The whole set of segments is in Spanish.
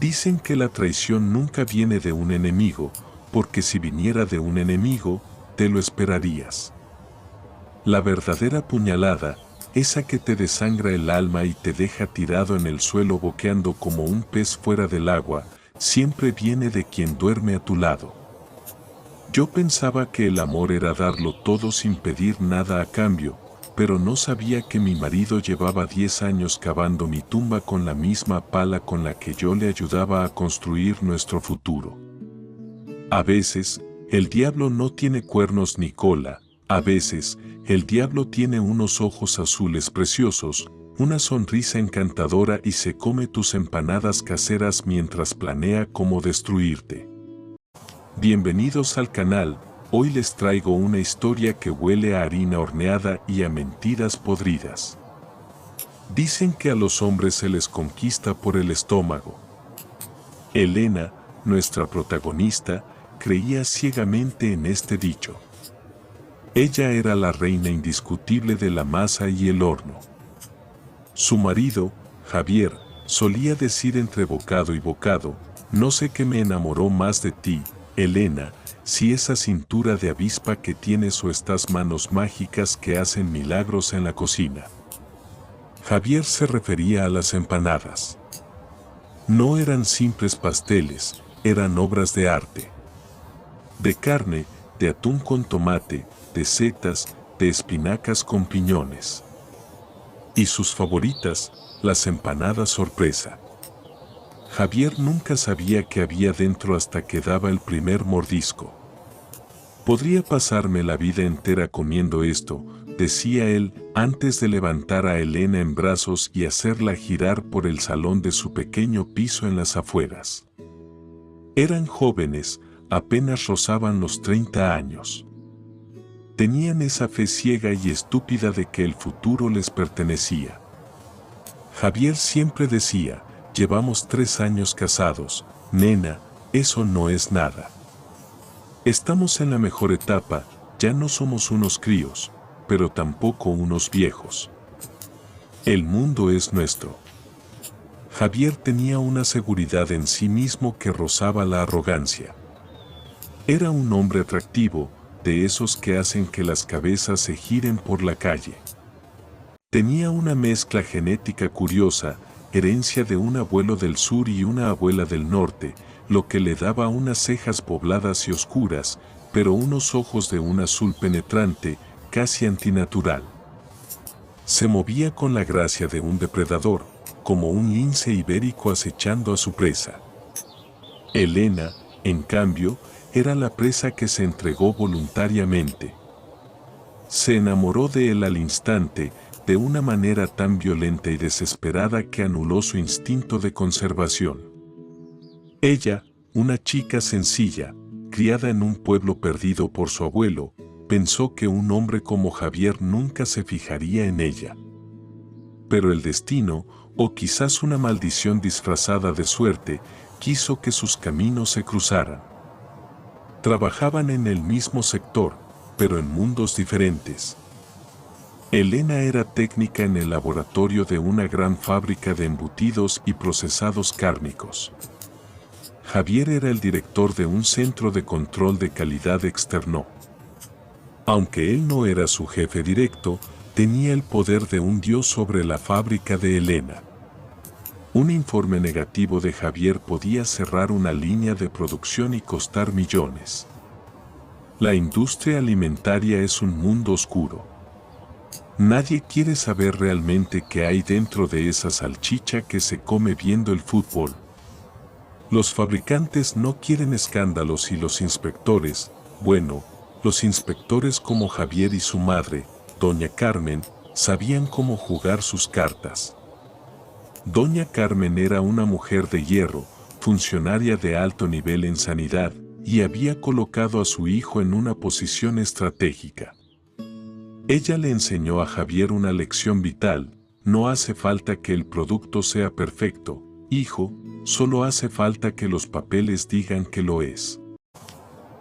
Dicen que la traición nunca viene de un enemigo, porque si viniera de un enemigo, te lo esperarías. La verdadera puñalada, esa que te desangra el alma y te deja tirado en el suelo boqueando como un pez fuera del agua, siempre viene de quien duerme a tu lado. Yo pensaba que el amor era darlo todo sin pedir nada a cambio, pero no sabía que mi marido llevaba 10 años cavando mi tumba con la misma pala con la que yo le ayudaba a construir nuestro futuro. A veces, el diablo no tiene cuernos ni cola, a veces, el diablo tiene unos ojos azules preciosos, una sonrisa encantadora y se come tus empanadas caseras mientras planea cómo destruirte. Bienvenidos al canal, hoy les traigo una historia que huele a harina horneada y a mentiras podridas. Dicen que a los hombres se les conquista por el estómago. Elena, nuestra protagonista, creía ciegamente en este dicho. Ella era la reina indiscutible de la masa y el horno. Su marido, Javier, solía decir entre bocado y bocado, no sé qué me enamoró más de ti, Elena, si esa cintura de avispa que tienes o estas manos mágicas que hacen milagros en la cocina. Javier se refería a las empanadas. No eran simples pasteles, eran obras de arte. De carne, de atún con tomate, de setas, de espinacas con piñones. Y sus favoritas, las empanadas sorpresa. Javier nunca sabía qué había dentro hasta que daba el primer mordisco. Podría pasarme la vida entera comiendo esto, decía él, antes de levantar a Elena en brazos y hacerla girar por el salón de su pequeño piso en las afueras. Eran jóvenes, apenas rozaban los 30 años. Tenían esa fe ciega y estúpida de que el futuro les pertenecía. Javier siempre decía, llevamos 3 años casados, nena, eso no es nada. Estamos en la mejor etapa, ya no somos unos críos, pero tampoco unos viejos. El mundo es nuestro. Javier tenía una seguridad en sí mismo que rozaba la arrogancia. Era un hombre atractivo, de esos que hacen que las cabezas se giren por la calle. Tenía una mezcla genética curiosa, herencia de un abuelo del sur y una abuela del norte, lo que le daba unas cejas pobladas y oscuras, pero unos ojos de un azul penetrante, casi antinatural. Se movía con la gracia de un depredador, como un lince ibérico acechando a su presa. Elena, en cambio, era la presa que se entregó voluntariamente. Se enamoró de él al instante, de una manera tan violenta y desesperada que anuló su instinto de conservación. Ella, una chica sencilla, criada en un pueblo perdido por su abuelo, pensó que un hombre como Javier nunca se fijaría en ella. Pero el destino, o quizás una maldición disfrazada de suerte, quiso que sus caminos se cruzaran. Trabajaban en el mismo sector, pero en mundos diferentes. Elena era técnica en el laboratorio de una gran fábrica de embutidos y procesados cárnicos. Javier era el director de un centro de control de calidad externo. Aunque él no era su jefe directo, tenía el poder de un dios sobre la fábrica de Elena. Un informe negativo de Javier podía cerrar una línea de producción y costar millones. La industria alimentaria es un mundo oscuro. Nadie quiere saber realmente qué hay dentro de esa salchicha que se come viendo el fútbol. Los fabricantes no quieren escándalos y los inspectores, bueno, los inspectores como Javier y su madre, doña Carmen, sabían cómo jugar sus cartas. Doña Carmen era una mujer de hierro, funcionaria de alto nivel en sanidad, y había colocado a su hijo en una posición estratégica. Ella le enseñó a Javier una lección vital: no hace falta que el producto sea perfecto, hijo, solo hace falta que los papeles digan que lo es.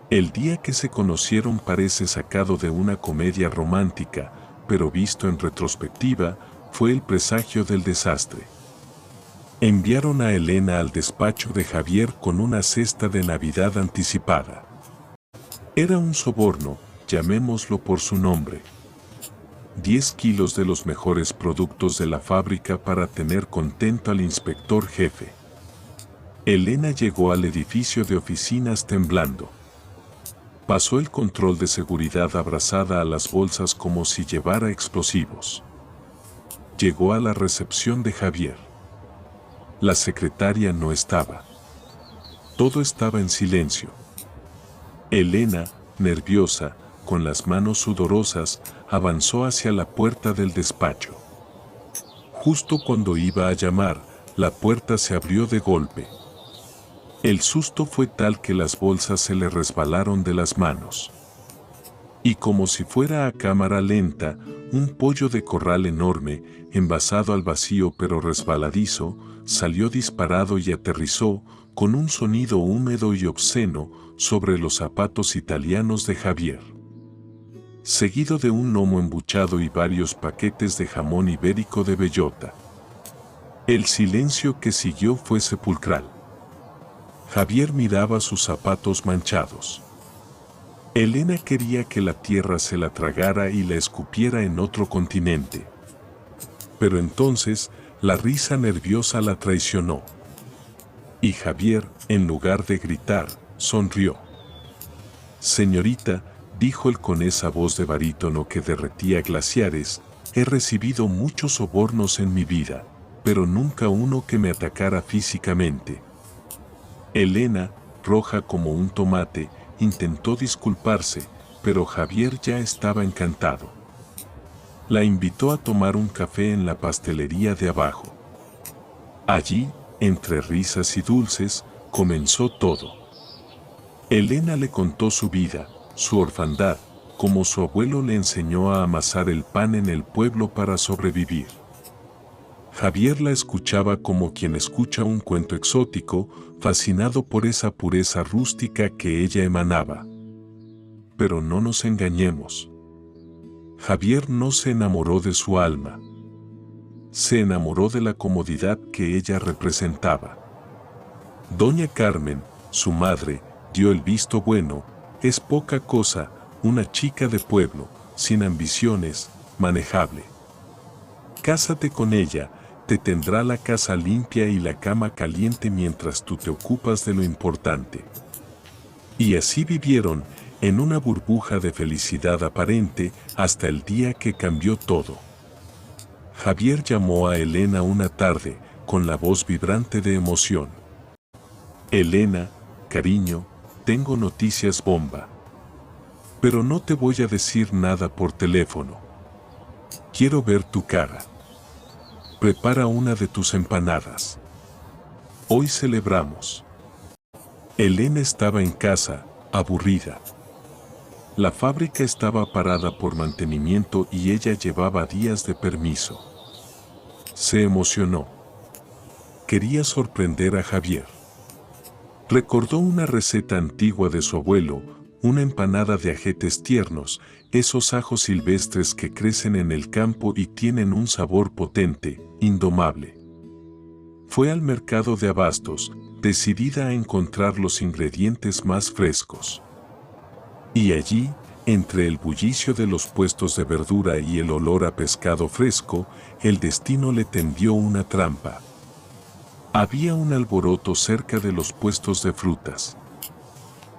El día que se conocieron parece sacado de una comedia romántica, pero visto en retrospectiva, fue el presagio del desastre. Enviaron a Elena al despacho de Javier con una cesta de Navidad anticipada. Era un soborno, llamémoslo por su nombre. 10 kilos de los mejores productos de la fábrica para tener contento al inspector jefe. Elena llegó al edificio de oficinas temblando. Pasó el control de seguridad abrazada a las bolsas como si llevara explosivos. Llegó a la recepción de Javier. La secretaria no estaba. Todo estaba en silencio. Elena, nerviosa, con las manos sudorosas, avanzó hacia la puerta del despacho. Justo cuando iba a llamar, la puerta se abrió de golpe. El susto fue tal que las bolsas se le resbalaron de las manos. Y como si fuera a cámara lenta, un pollo de corral enorme, envasado al vacío pero resbaladizo, salió disparado y aterrizó, con un sonido húmedo y obsceno, sobre los zapatos italianos de Javier. Seguido de un lomo embuchado y varios paquetes de jamón ibérico de bellota. El silencio que siguió fue sepulcral. Javier miraba sus zapatos manchados. Elena quería que la tierra se la tragara y la escupiera en otro continente. Pero entonces, la risa nerviosa la traicionó. Y Javier, en lugar de gritar, sonrió. Señorita, dijo él con esa voz de barítono que derretía glaciares, he recibido muchos sobornos en mi vida, pero nunca uno que me atacara físicamente. Elena, roja como un tomate, intentó disculparse, pero Javier ya estaba encantado. La invitó a tomar un café en la pastelería de abajo. Allí, entre risas y dulces, comenzó todo. Elena le contó su vida, su orfandad, cómo su abuelo le enseñó a amasar el pan en el pueblo para sobrevivir. Javier la escuchaba como quien escucha un cuento exótico, fascinado por esa pureza rústica que ella emanaba. Pero no nos engañemos. Javier no se enamoró de su alma. Se enamoró de la comodidad que ella representaba. Doña Carmen, su madre, dio el visto bueno, es poca cosa, una chica de pueblo, sin ambiciones, manejable. Cásate con ella, te tendrá la casa limpia y la cama caliente mientras tú te ocupas de lo importante. Y así vivieron, en una burbuja de felicidad aparente, hasta el día que cambió todo. Javier llamó a Elena una tarde, con la voz vibrante de emoción. Elena, cariño, tengo noticias bomba. Pero no te voy a decir nada por teléfono. Quiero ver tu cara. Prepara una de tus empanadas. Hoy celebramos. Elena estaba en casa, aburrida. La fábrica estaba parada por mantenimiento y ella llevaba días de permiso. Se emocionó. Quería sorprender a Javier. Recordó una receta antigua de su abuelo, una empanada de ajetes tiernos, esos ajos silvestres que crecen en el campo y tienen un sabor potente, indomable. Fue al mercado de abastos, decidida a encontrar los ingredientes más frescos. Y allí, entre el bullicio de los puestos de verdura y el olor a pescado fresco, el destino le tendió una trampa. Había un alboroto cerca de los puestos de frutas.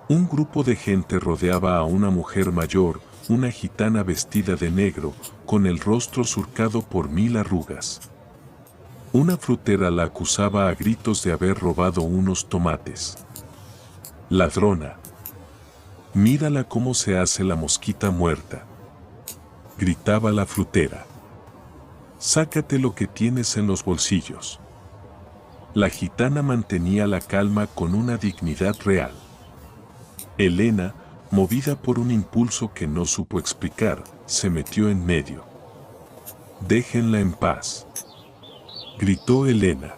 Un grupo de gente rodeaba a una mujer mayor, una gitana vestida de negro, con el rostro surcado por 1000 arrugas. Una frutera la acusaba a gritos de haber robado unos tomates. Ladrona. Mírala cómo se hace la mosquita muerta. Gritaba la frutera. Sácate lo que tienes en los bolsillos. La gitana mantenía la calma con una dignidad real. Elena, movida por un impulso que no supo explicar, se metió en medio. Déjenla en paz. Gritó Elena.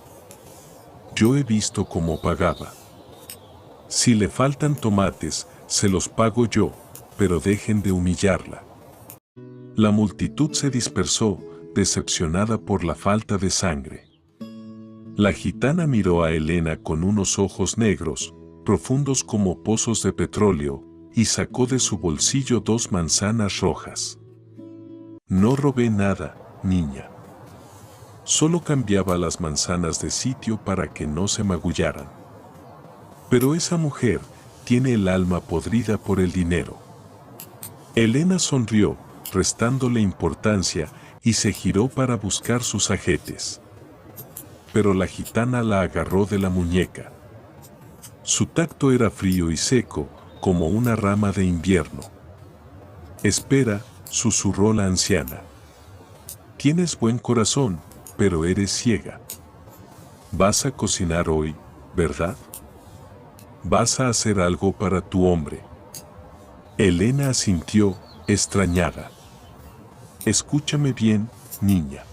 Yo he visto cómo pagaba. Si le faltan tomates, se los pago yo, pero dejen de humillarla. La multitud se dispersó, decepcionada por la falta de sangre. La gitana miró a Elena con unos ojos negros, profundos como pozos de petróleo, y sacó de su bolsillo 2 manzanas rojas. No robé nada, niña. Solo cambiaba las manzanas de sitio para que no se magullaran. Pero esa mujer tiene el alma podrida por el dinero. Elena sonrió, restándole importancia, y se giró para buscar sus ajetes. Pero la gitana la agarró de la muñeca. Su tacto era frío y seco, como una rama de invierno. Espera, susurró la anciana. Tienes buen corazón, pero eres ciega. Vas a cocinar hoy, ¿verdad? Vas a hacer algo para tu hombre. Elena asintió, extrañada. Escúchame bien, niña.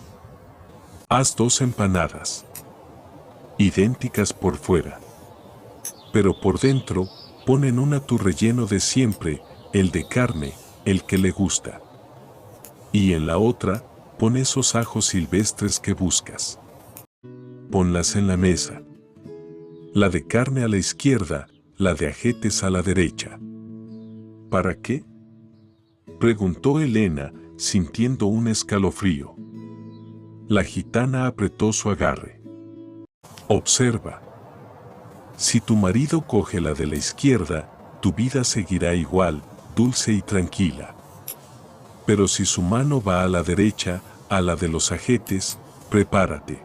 Haz 2 empanadas. Idénticas por fuera. Pero por dentro, pon en una tu relleno de siempre, el de carne, el que le gusta. Y en la otra, pon esos ajos silvestres que buscas. Ponlas en la mesa. La de carne a la izquierda, la de ajetes a la derecha. ¿Para qué?, preguntó Elena, sintiendo un escalofrío. La gitana apretó su agarre. Observa. Si tu marido coge la de la izquierda, tu vida seguirá igual, dulce y tranquila. Pero si su mano va a la derecha, a la de los ajetes, prepárate.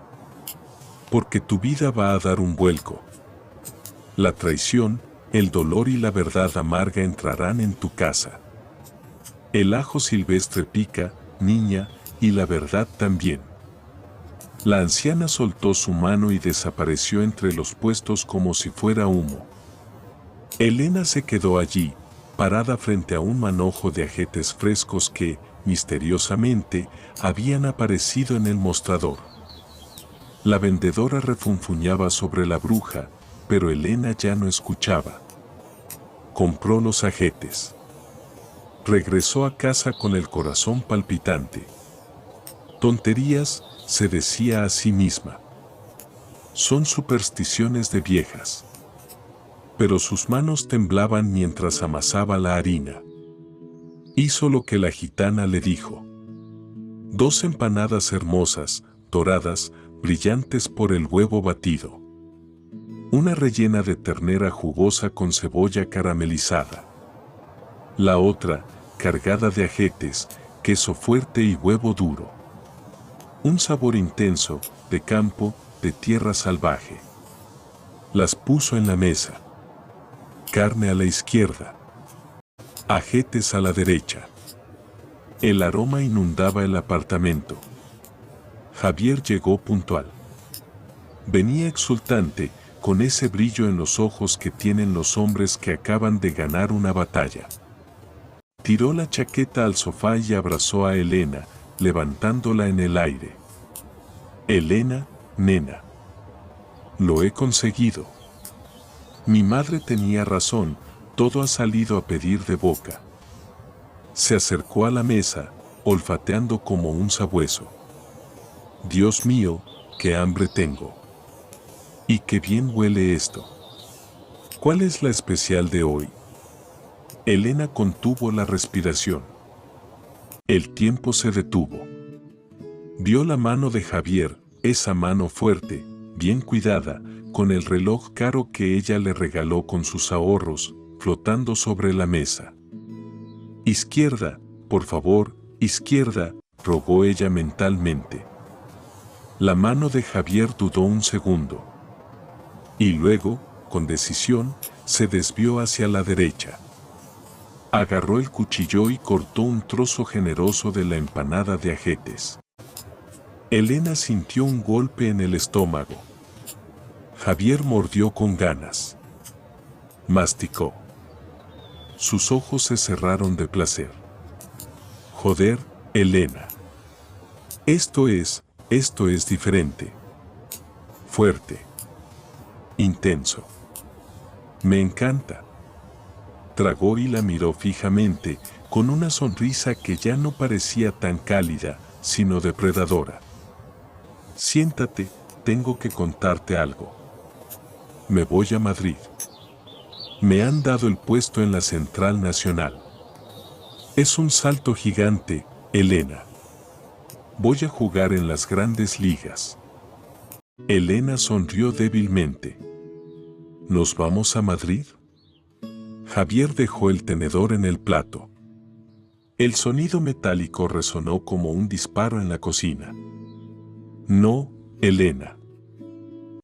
Porque tu vida va a dar un vuelco. La traición, el dolor y la verdad amarga entrarán en tu casa. El ajo silvestre pica, niña, y la verdad también. La anciana soltó su mano y desapareció entre los puestos como si fuera humo. Elena se quedó allí, parada frente a un manojo de ajetes frescos que, misteriosamente, habían aparecido en el mostrador. La vendedora refunfuñaba sobre la bruja, pero Elena ya no escuchaba. Compró los ajetes. Regresó a casa con el corazón palpitante. Tonterías, se decía a sí misma. Son supersticiones de viejas. Pero sus manos temblaban mientras amasaba la harina. Hizo lo que la gitana le dijo. 2 empanadas hermosas, doradas, brillantes por el huevo batido. Una rellena de ternera jugosa con cebolla caramelizada. La otra, cargada de ajetes, queso fuerte y huevo duro. Un sabor intenso, de campo, de tierra salvaje. Las puso en la mesa. Carne a la izquierda. Ajetes a la derecha. El aroma inundaba el apartamento. Javier llegó puntual. Venía exultante, con ese brillo en los ojos que tienen los hombres que acaban de ganar una batalla. Tiró la chaqueta al sofá y abrazó a Elena, levantándola en el aire. Elena, nena. Lo he conseguido. Mi madre tenía razón, todo ha salido a pedir de boca. Se acercó a la mesa, olfateando como un sabueso. Dios mío, qué hambre tengo. Y qué bien huele esto. ¿Cuál es la especial de hoy? Elena contuvo la respiración. El tiempo se detuvo. Vio la mano de Javier, esa mano fuerte, bien cuidada, con el reloj caro que ella le regaló con sus ahorros, flotando sobre la mesa. Izquierda, por favor, izquierda, rogó ella mentalmente. La mano de Javier dudó un segundo. Y luego, con decisión, se desvió hacia la derecha. Agarró el cuchillo y cortó un trozo generoso de la empanada de ajetes. Elena sintió un golpe en el estómago. Javier mordió con ganas. Masticó. Sus ojos se cerraron de placer. Joder, Elena. Esto es diferente. Fuerte. Intenso. Me encanta. Tragó y la miró fijamente, con una sonrisa que ya no parecía tan cálida, sino depredadora. Siéntate, tengo que contarte algo. Me voy a Madrid. Me han dado el puesto en la Central Nacional. Es un salto gigante, Elena. Voy a jugar en las grandes ligas. Elena sonrió débilmente. ¿Nos vamos a Madrid? Javier dejó el tenedor en el plato. El sonido metálico resonó como un disparo en la cocina. No, Elena.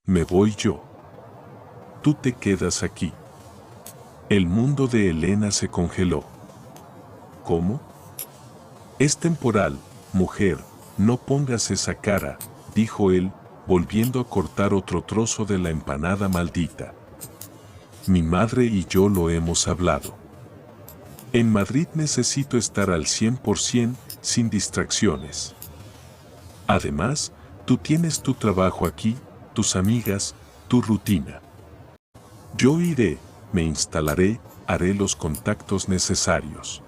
Me voy yo. Tú te quedas aquí. El mundo de Elena se congeló. ¿Cómo? Es temporal, mujer, no pongas esa cara, dijo él, volviendo a cortar otro trozo de la empanada maldita. Mi madre y yo lo hemos hablado. En Madrid necesito estar al 100% sin distracciones. Además, tú tienes tu trabajo aquí, tus amigas, tu rutina. Yo iré, me instalaré, haré los contactos necesarios.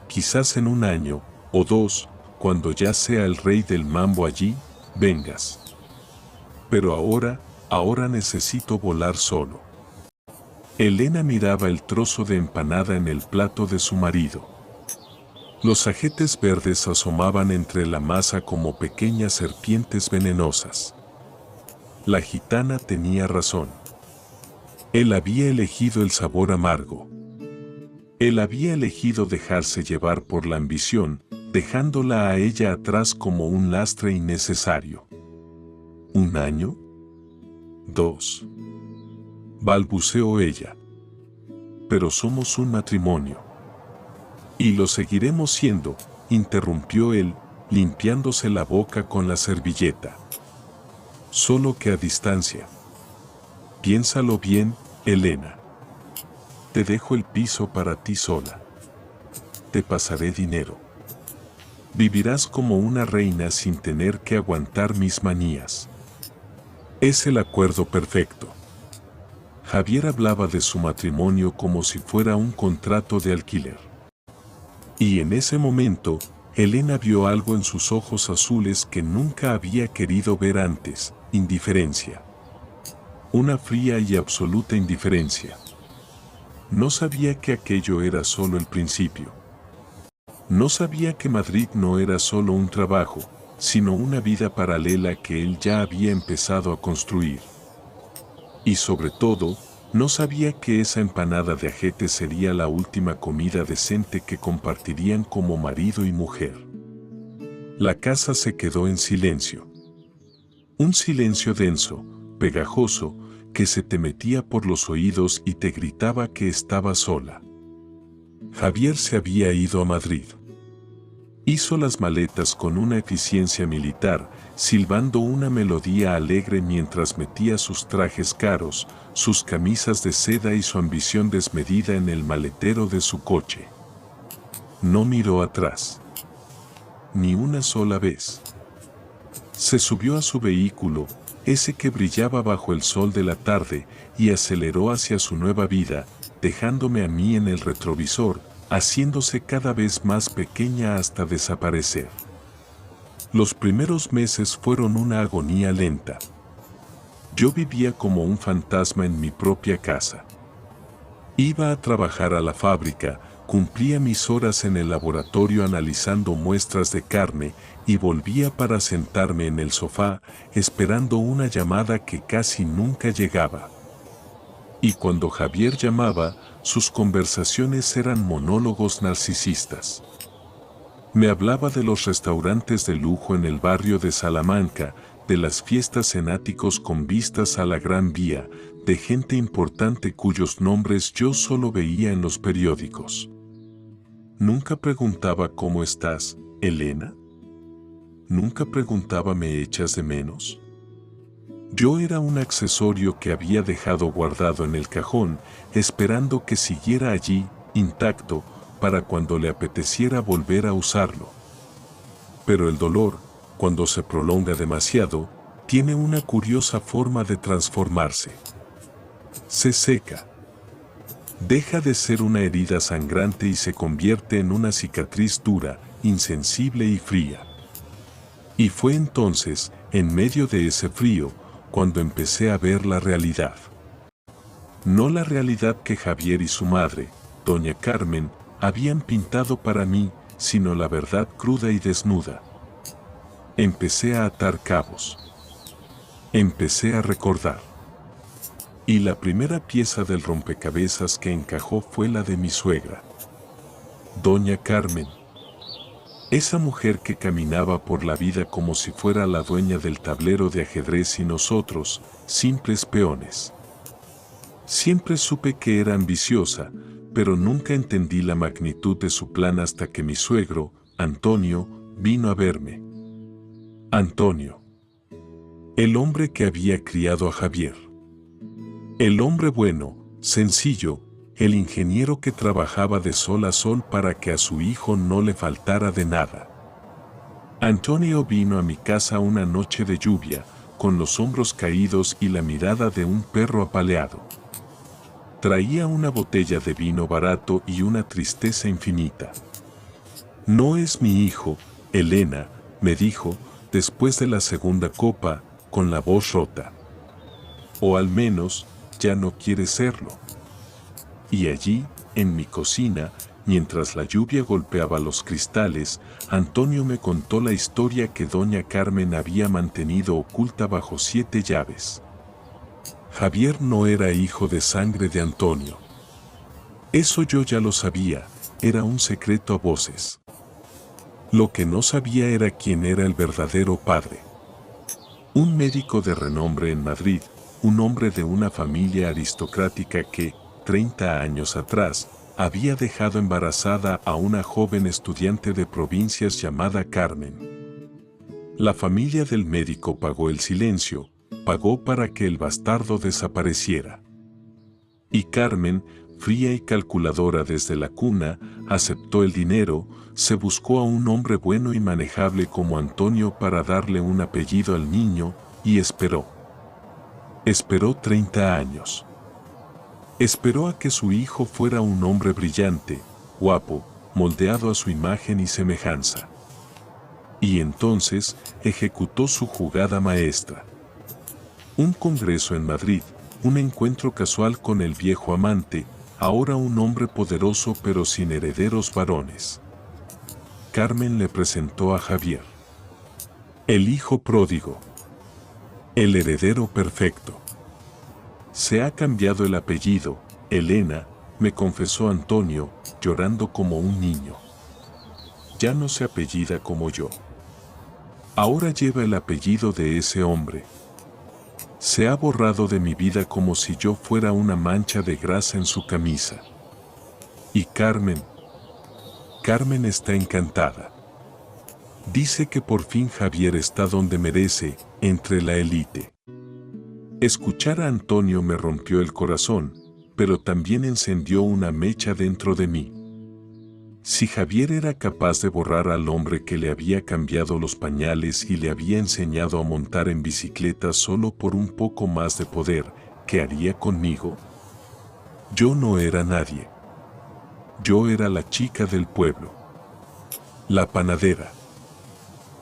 Quizás en 1 año, o 2, cuando ya sea el rey del mambo allí, vengas. Pero ahora necesito volar solo. Elena miraba el trozo de empanada en el plato de su marido. Los ajetes verdes asomaban entre la masa como pequeñas serpientes venenosas. La gitana tenía razón. Él había elegido el sabor amargo. Él había elegido dejarse llevar por la ambición, dejándola a ella atrás como un lastre innecesario. 1 año? 2. Balbuceó ella. Pero somos un matrimonio. Y lo seguiremos siendo, interrumpió él, limpiándose la boca con la servilleta. Solo que a distancia. Piénsalo bien, Elena. Te dejo el piso para ti sola. Te pasaré dinero. Vivirás como una reina sin tener que aguantar mis manías. Es el acuerdo perfecto. Javier hablaba de su matrimonio como si fuera un contrato de alquiler. Y en ese momento, Elena vio algo en sus ojos azules que nunca había querido ver antes: indiferencia. Una fría y absoluta indiferencia. No sabía que aquello era solo el principio. No sabía que Madrid no era solo un trabajo, sino una vida paralela que él ya había empezado a construir. Y sobre todo, no sabía que esa empanada de ajete sería la última comida decente que compartirían como marido y mujer. La casa se quedó en silencio. Un silencio denso, pegajoso, que se te metía por los oídos y te gritaba que estaba sola. Javier se había ido a Madrid. Hizo las maletas con una eficiencia militar, silbando una melodía alegre mientras metía sus trajes caros, sus camisas de seda y su ambición desmedida en el maletero de su coche. No miró atrás. Ni una sola vez. Se subió a su vehículo, ese que brillaba bajo el sol de la tarde, y aceleró hacia su nueva vida, dejándome a mí en el retrovisor, haciéndose cada vez más pequeña hasta desaparecer. Los primeros meses fueron una agonía lenta. Yo vivía como un fantasma en mi propia casa. Iba a trabajar a la fábrica, cumplía mis horas en el laboratorio analizando muestras de carne y volvía para sentarme en el sofá, esperando una llamada que casi nunca llegaba. Y cuando Javier llamaba, sus conversaciones eran monólogos narcisistas. Me hablaba de los restaurantes de lujo en el barrio de Salamanca, de las fiestas en áticos con vistas a la Gran Vía, de gente importante cuyos nombres yo solo veía en los periódicos. Nunca preguntaba ¿cómo estás, Elena? Nunca preguntaba ¿me echas de menos? Yo era un accesorio que había dejado guardado en el cajón, esperando que siguiera allí, intacto, para cuando le apeteciera volver a usarlo. Pero el dolor, cuando se prolonga demasiado, tiene una curiosa forma de transformarse. Se seca. Deja de ser una herida sangrante y se convierte en una cicatriz dura, insensible y fría. Y fue entonces, en medio de ese frío, cuando empecé a ver la realidad. No la realidad que Javier y su madre, doña Carmen, habían pintado para mí, sino la verdad cruda y desnuda. Empecé a atar cabos. Empecé a recordar. Y la primera pieza del rompecabezas que encajó fue la de mi suegra. Doña Carmen. Esa mujer que caminaba por la vida como si fuera la dueña del tablero de ajedrez y nosotros, simples peones. Siempre supe que era ambiciosa, pero nunca entendí la magnitud de su plan hasta que mi suegro, Antonio, vino a verme. Antonio. El hombre que había criado a Javier. El hombre bueno, sencillo, el ingeniero que trabajaba de sol a sol para que a su hijo no le faltara de nada. Antonio vino a mi casa una noche de lluvia, con los hombros caídos y la mirada de un perro apaleado. Traía una botella de vino barato y una tristeza infinita. No es mi hijo, Elena, me dijo, después de la segunda copa, con la voz rota. O al menos, ya no quiere serlo. Y allí, en mi cocina, mientras la lluvia golpeaba los cristales, Antonio me contó la historia que doña Carmen había mantenido oculta bajo 7 llaves. Javier no era hijo de sangre de Antonio. Eso yo ya lo sabía, era un secreto a voces. Lo que no sabía era quién era el verdadero padre. Un médico de renombre en Madrid, un hombre de una familia aristocrática que, 30 años atrás, había dejado embarazada a una joven estudiante de provincias llamada Carmen. La familia del médico pagó el silencio, pagó para que el bastardo desapareciera. Y Carmen, fría y calculadora desde la cuna, aceptó el dinero, se buscó a un hombre bueno y manejable como Antonio para darle un apellido al niño, y esperó. Esperó 30 años. Esperó a que su hijo fuera un hombre brillante, guapo, moldeado a su imagen y semejanza. Y entonces ejecutó su jugada maestra. Un congreso en Madrid, un encuentro casual con el viejo amante, ahora un hombre poderoso pero sin herederos varones. Carmen le presentó a Javier. El hijo pródigo. El heredero perfecto. Se ha cambiado el apellido, Elena, me confesó Antonio, llorando como un niño. Ya no se apellida como yo. Ahora lleva el apellido de ese hombre. Se ha borrado de mi vida como si yo fuera una mancha de grasa en su camisa. Y Carmen está encantada. Dice que por fin Javier está donde merece, entre la élite. Escuchar a Antonio me rompió el corazón, pero también encendió una mecha dentro de mí. Si Javier era capaz de borrar al hombre que le había cambiado los pañales y le había enseñado a montar en bicicleta solo por un poco más de poder, ¿qué haría conmigo? Yo no era nadie. Yo era la chica del pueblo. La panadera.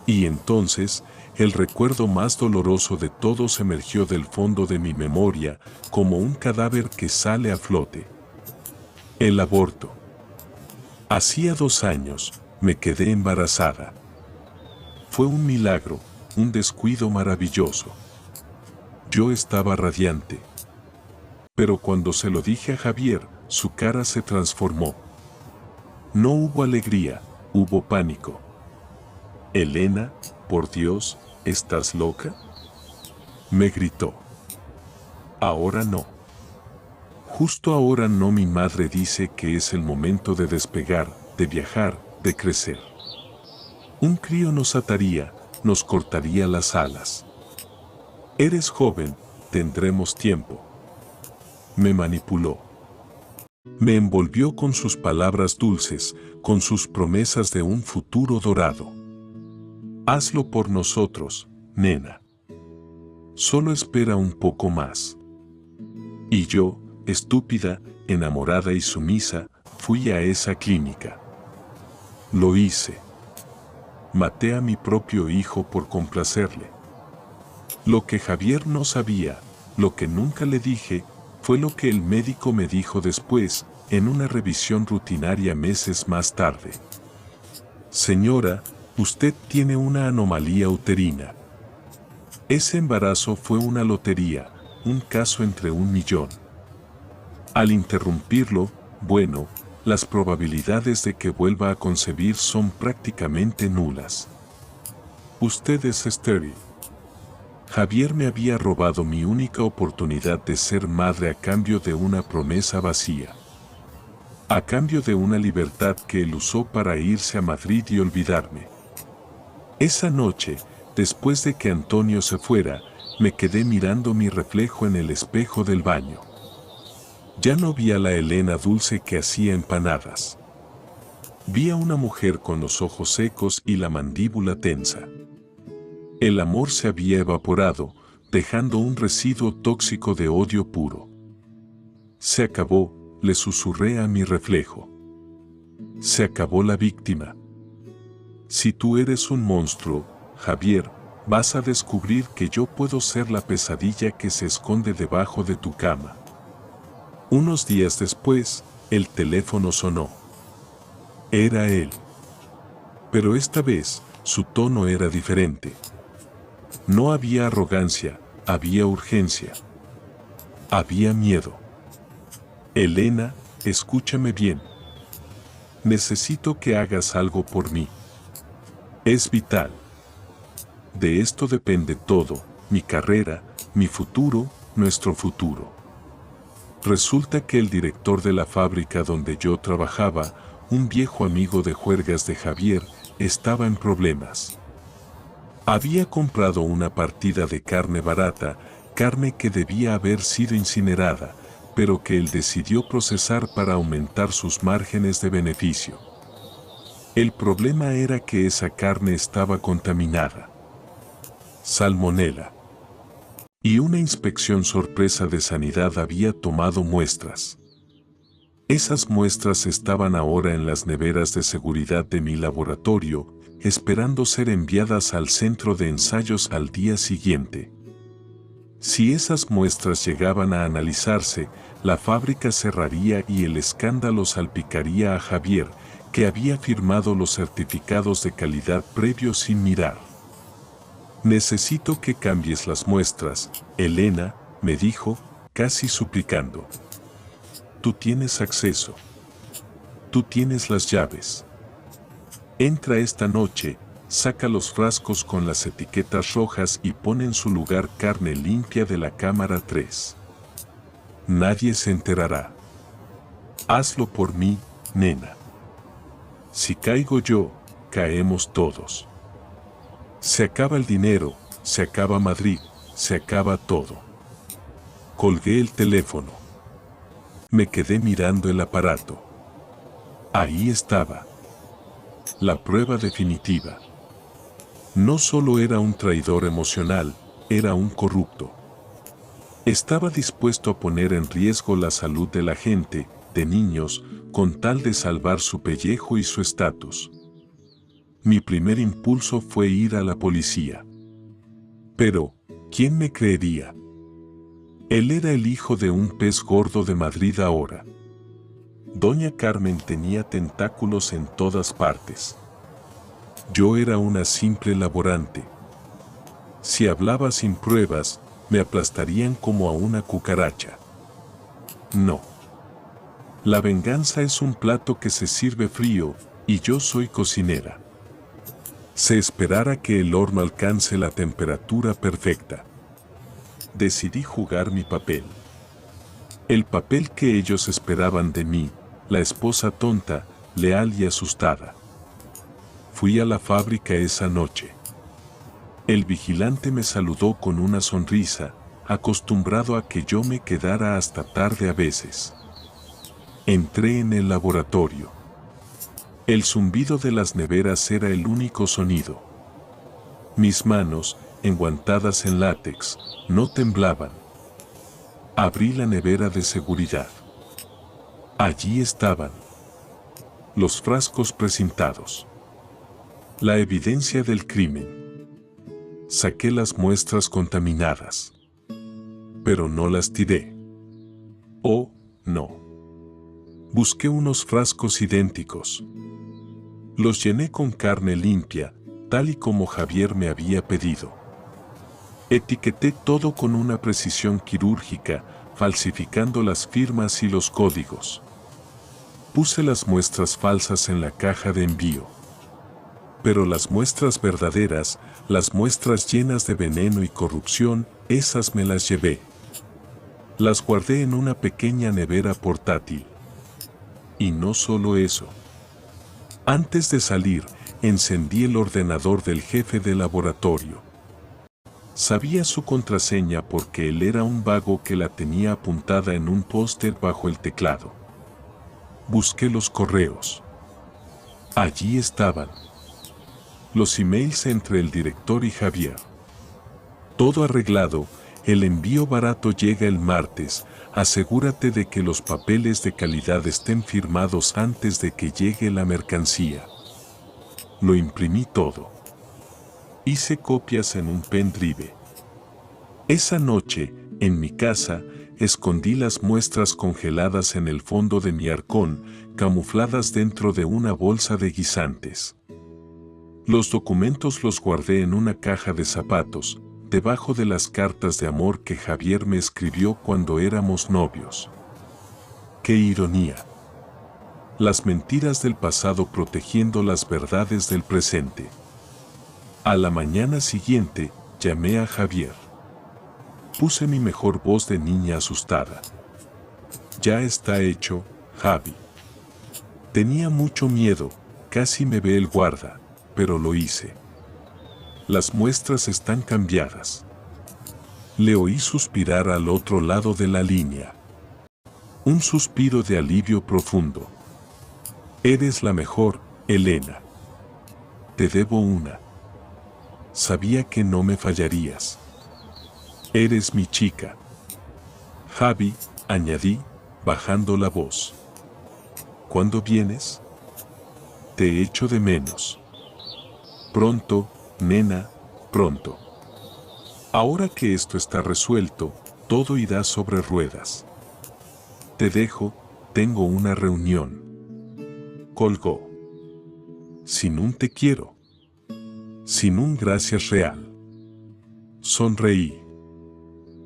Y entonces, el recuerdo más doloroso de todos emergió del fondo de mi memoria, como un cadáver que sale a flote. El aborto. Hacía 2 años, me quedé embarazada. Fue un milagro, un descuido maravilloso. Yo estaba radiante. Pero cuando se lo dije a Javier, su cara se transformó. No hubo alegría, hubo pánico. Elena, por Dios, ¿estás loca?, me gritó. Ahora no. Justo ahora no, mi madre dice que es el momento de despegar, de viajar, de crecer. Un crío nos ataría, nos cortaría las alas. Eres joven, tendremos tiempo. Me manipuló. Me envolvió con sus palabras dulces, con sus promesas de un futuro dorado. Hazlo por nosotros, nena. Solo espera un poco más. Y yo, estúpida, enamorada y sumisa, fui a esa clínica. Lo hice. maté a mi propio hijo por complacerle. Lo que Javier no sabía, lo que nunca le dije, fue lo que el médico me dijo después, en una revisión rutinaria meses más tarde. Señora, usted tiene una anomalía uterina. Ese embarazo fue una lotería, un caso entre 1.000.000. Al interrumpirlo, bueno, las probabilidades de que vuelva a concebir son prácticamente nulas. Usted es estéril. Javier me había robado mi única oportunidad de ser madre a cambio de una promesa vacía. A cambio de una libertad que él usó para irse a Madrid y olvidarme. Esa noche, después de que Antonio se fuera, me quedé mirando mi reflejo en el espejo del baño. Ya no vi a la Elena dulce que hacía empanadas. Vi a una mujer con los ojos secos y la mandíbula tensa. El amor se había evaporado, dejando un residuo tóxico de odio puro. Se acabó, le susurré a mi reflejo. Se acabó la víctima. Si tú eres un monstruo, Javier, vas a descubrir que yo puedo ser la pesadilla que se esconde debajo de tu cama. Unos días después, el teléfono sonó. Era él. Pero esta vez, su tono era diferente. No había arrogancia, había urgencia. Había miedo. Elena, escúchame bien. Necesito que hagas algo por mí. Es vital. De esto depende todo, mi carrera, mi futuro, nuestro futuro. Resulta que el director de la fábrica donde yo trabajaba, un viejo amigo de juergas de Javier, estaba en problemas. Había comprado una partida de carne barata, carne que debía haber sido incinerada, pero que él decidió procesar para aumentar sus márgenes de beneficio. El problema era que esa carne estaba contaminada. Salmonela. Y una inspección sorpresa de sanidad había tomado muestras. Esas muestras estaban ahora en las neveras de seguridad de mi laboratorio, esperando ser enviadas al centro de ensayos al día siguiente. Si esas muestras llegaban a analizarse, la fábrica cerraría y el escándalo salpicaría a Javier, que había firmado los certificados de calidad previos sin mirar. Necesito que cambies las muestras, Elena, me dijo, casi suplicando. Tú tienes acceso. Tú tienes las llaves. Entra esta noche, saca los frascos con las etiquetas rojas y pon en su lugar carne limpia de la cámara 3. Nadie se enterará. Hazlo por mí, nena. Si caigo yo, caemos todos. Se acaba el dinero, se acaba Madrid, se acaba todo. Colgué el teléfono. Me quedé mirando el aparato. Ahí estaba. La prueba definitiva. No solo era un traidor emocional, era un corrupto. Estaba dispuesto a poner en riesgo la salud de la gente, de niños, con tal de salvar su pellejo y su estatus. Mi primer impulso fue ir a la policía. Pero, ¿quién me creería? Él era el hijo de un pez gordo de Madrid ahora. Doña Carmen tenía tentáculos en todas partes. Yo era una simple laborante. Si hablaba sin pruebas, me aplastarían como a una cucaracha. No. La venganza es un plato que se sirve frío, y yo soy cocinera. Se esperara que el horno alcance la temperatura perfecta. Decidí jugar mi papel. El papel que ellos esperaban de mí, la esposa tonta, leal y asustada. Fui a la fábrica esa noche. El vigilante me saludó con una sonrisa, acostumbrado a que yo me quedara hasta tarde a veces. Entré en el laboratorio. El zumbido de las neveras era el único sonido. Mis manos, enguantadas en látex, no temblaban. Abrí la nevera de seguridad. Allí estaban los frascos precintados. La evidencia del crimen. Saqué las muestras contaminadas. Pero no las tiré. Oh, no. Busqué unos frascos idénticos. Los llené con carne limpia, tal y como Javier me había pedido. Etiqueté todo con una precisión quirúrgica, falsificando las firmas y los códigos. Puse las muestras falsas en la caja de envío. Pero las muestras verdaderas, las muestras llenas de veneno y corrupción, esas me las llevé. Las guardé en una pequeña nevera portátil. Y no solo eso. Antes de salir, encendí el ordenador del jefe de laboratorio. Sabía su contraseña porque él era un vago que la tenía apuntada en un póster bajo el teclado. Busqué los correos. Allí estaban. Los emails entre el director y Javier. Todo arreglado, el envío barato llega el martes, asegúrate de que los papeles de calidad estén firmados antes de que llegue la mercancía. Lo imprimí todo. Hice copias en un pendrive. Esa noche, en mi casa, escondí las muestras congeladas en el fondo de mi arcón, camufladas dentro de una bolsa de guisantes. Los documentos los guardé en una caja de zapatos, debajo de las cartas de amor que Javier me escribió cuando éramos novios. ¡Qué ironía! Las mentiras del pasado protegiendo las verdades del presente. A la mañana siguiente, llamé a Javier. Puse mi mejor voz de niña asustada. Ya está hecho, Javi. Tenía mucho miedo, casi me ve el guarda, pero lo hice. Las muestras están cambiadas. Le oí suspirar al otro lado de la línea. Un suspiro de alivio profundo. Eres la mejor, Elena. Te debo una. Sabía que no me fallarías. Eres mi chica. Javi, añadí, bajando la voz. ¿Cuándo vienes? Te echo de menos. Pronto, nena, pronto. Ahora que esto está resuelto, todo irá sobre ruedas. Te dejo, tengo una reunión. Colgó. Sin un te quiero. Sin un gracias real. Sonreí.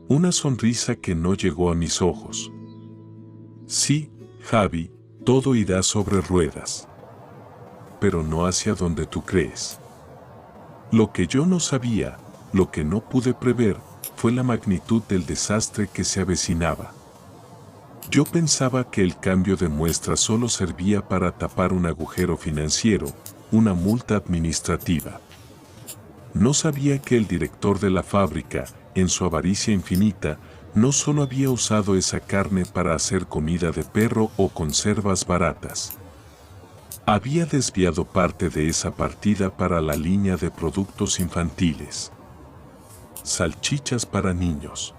Una sonrisa que no llegó a mis ojos. Sí, Javi, todo irá sobre ruedas. Pero no hacia donde tú crees. Lo que yo no sabía, lo que no pude prever, fue la magnitud del desastre que se avecinaba. Yo pensaba que el cambio de muestra solo servía para tapar un agujero financiero, una multa administrativa. No sabía que el director de la fábrica, en su avaricia infinita, no solo había usado esa carne para hacer comida de perro o conservas baratas. Había desviado parte de esa partida para la línea de productos infantiles. Salchichas para niños.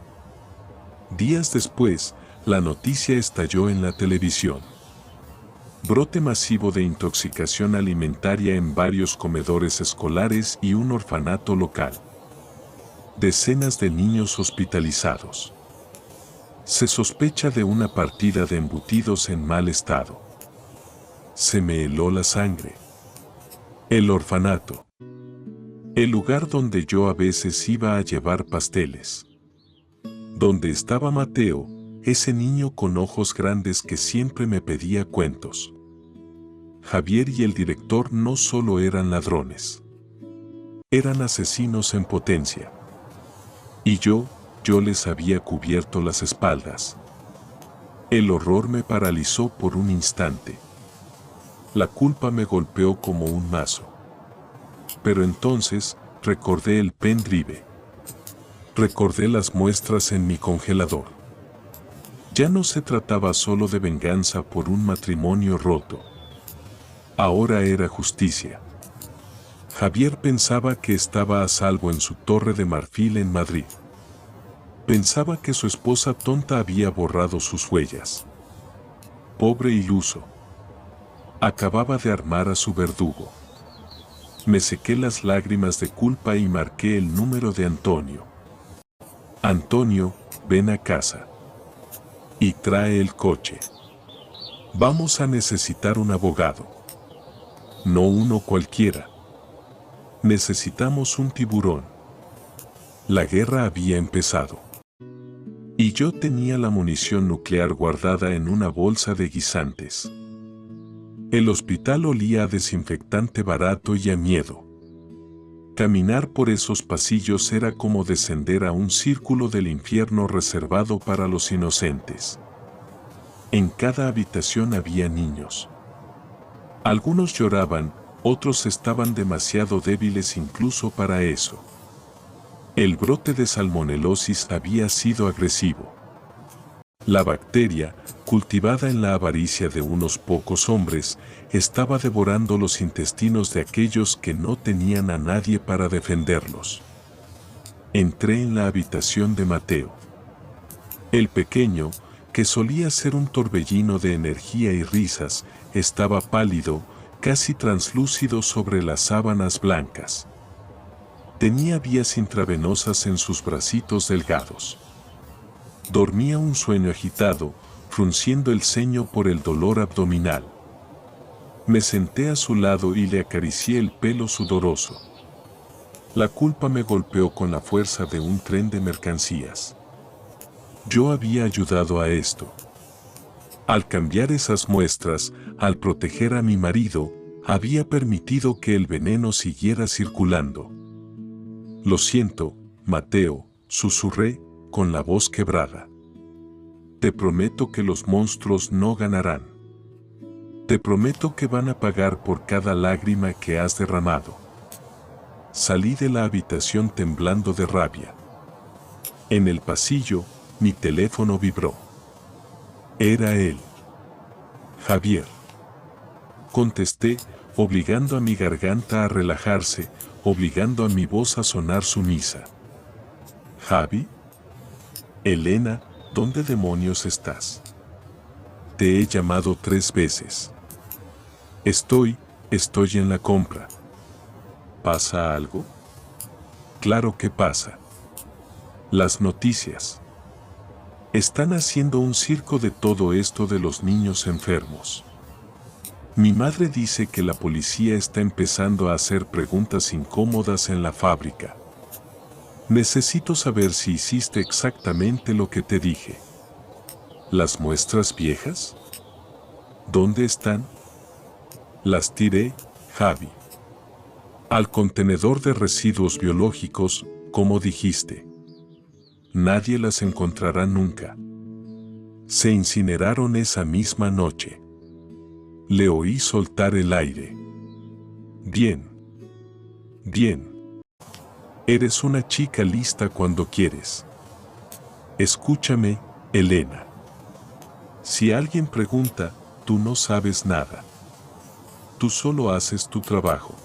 Días después, la noticia estalló en la televisión. Brote masivo de intoxicación alimentaria en varios comedores escolares y un orfanato local. Decenas de niños hospitalizados. Se sospecha de una partida de embutidos en mal estado. Se me heló la sangre. El orfanato. El lugar donde yo a veces iba a llevar pasteles. Donde estaba Mateo, ese niño con ojos grandes que siempre me pedía cuentos. Javier y el director no solo eran ladrones. Eran asesinos en potencia. Y yo les había cubierto las espaldas. El horror me paralizó por un instante. La culpa me golpeó como un mazo. Pero entonces, recordé el pendrive. Recordé las muestras en mi congelador. Ya no se trataba solo de venganza por un matrimonio roto. Ahora era justicia. Javier pensaba que estaba a salvo en su torre de marfil en Madrid. Pensaba que su esposa tonta había borrado sus huellas. Pobre iluso. Acababa de armar a su verdugo. Me sequé las lágrimas de culpa y marqué el número de Antonio. Antonio, ven a casa. Y trae el coche. Vamos a necesitar un abogado. No uno cualquiera. Necesitamos un tiburón. La guerra había empezado. Y yo tenía la munición nuclear guardada en una bolsa de guisantes. El hospital olía a desinfectante barato y a miedo. Caminar por esos pasillos era como descender a un círculo del infierno reservado para los inocentes. En cada habitación había niños. Algunos lloraban, otros estaban demasiado débiles incluso para eso. El brote de salmonelosis había sido agresivo. La bacteria, cultivada en la avaricia de unos pocos hombres, estaba devorando los intestinos de aquellos que no tenían a nadie para defenderlos. Entré en la habitación de Mateo. El pequeño, que solía ser un torbellino de energía y risas, estaba pálido, casi translúcido sobre las sábanas blancas. Tenía vías intravenosas en sus bracitos delgados. Dormía un sueño agitado, frunciendo el ceño por el dolor abdominal. Me senté a su lado y le acaricié el pelo sudoroso. La culpa me golpeó con la fuerza de un tren de mercancías. Yo había ayudado a esto. Al cambiar esas muestras, al proteger a mi marido, había permitido que el veneno siguiera circulando. Lo siento, Mateo, susurré, con la voz quebrada. Te prometo que los monstruos no ganarán. Te prometo que van a pagar por cada lágrima que has derramado. Salí de la habitación temblando de rabia. En el pasillo, mi teléfono vibró. Era él. Javier. Contesté, obligando a mi garganta a relajarse, obligando a mi voz a sonar sumisa. ¿Javi? Elena, ¿dónde demonios estás? Te he llamado 3 veces. Estoy en la compra. ¿Pasa algo? Claro que pasa. Las noticias. Están haciendo un circo de todo esto de los niños enfermos. Mi madre dice que la policía está empezando a hacer preguntas incómodas en la fábrica. Necesito saber si hiciste exactamente lo que te dije. ¿Las muestras viejas? ¿Dónde están? Las tiré, Javi. Al contenedor de residuos biológicos, como dijiste. Nadie las encontrará nunca. Se incineraron esa misma noche. Le oí soltar el aire. Bien. Bien. Eres una chica lista cuando quieres. Escúchame, Elena. Si alguien pregunta, tú no sabes nada. Tú solo haces tu trabajo.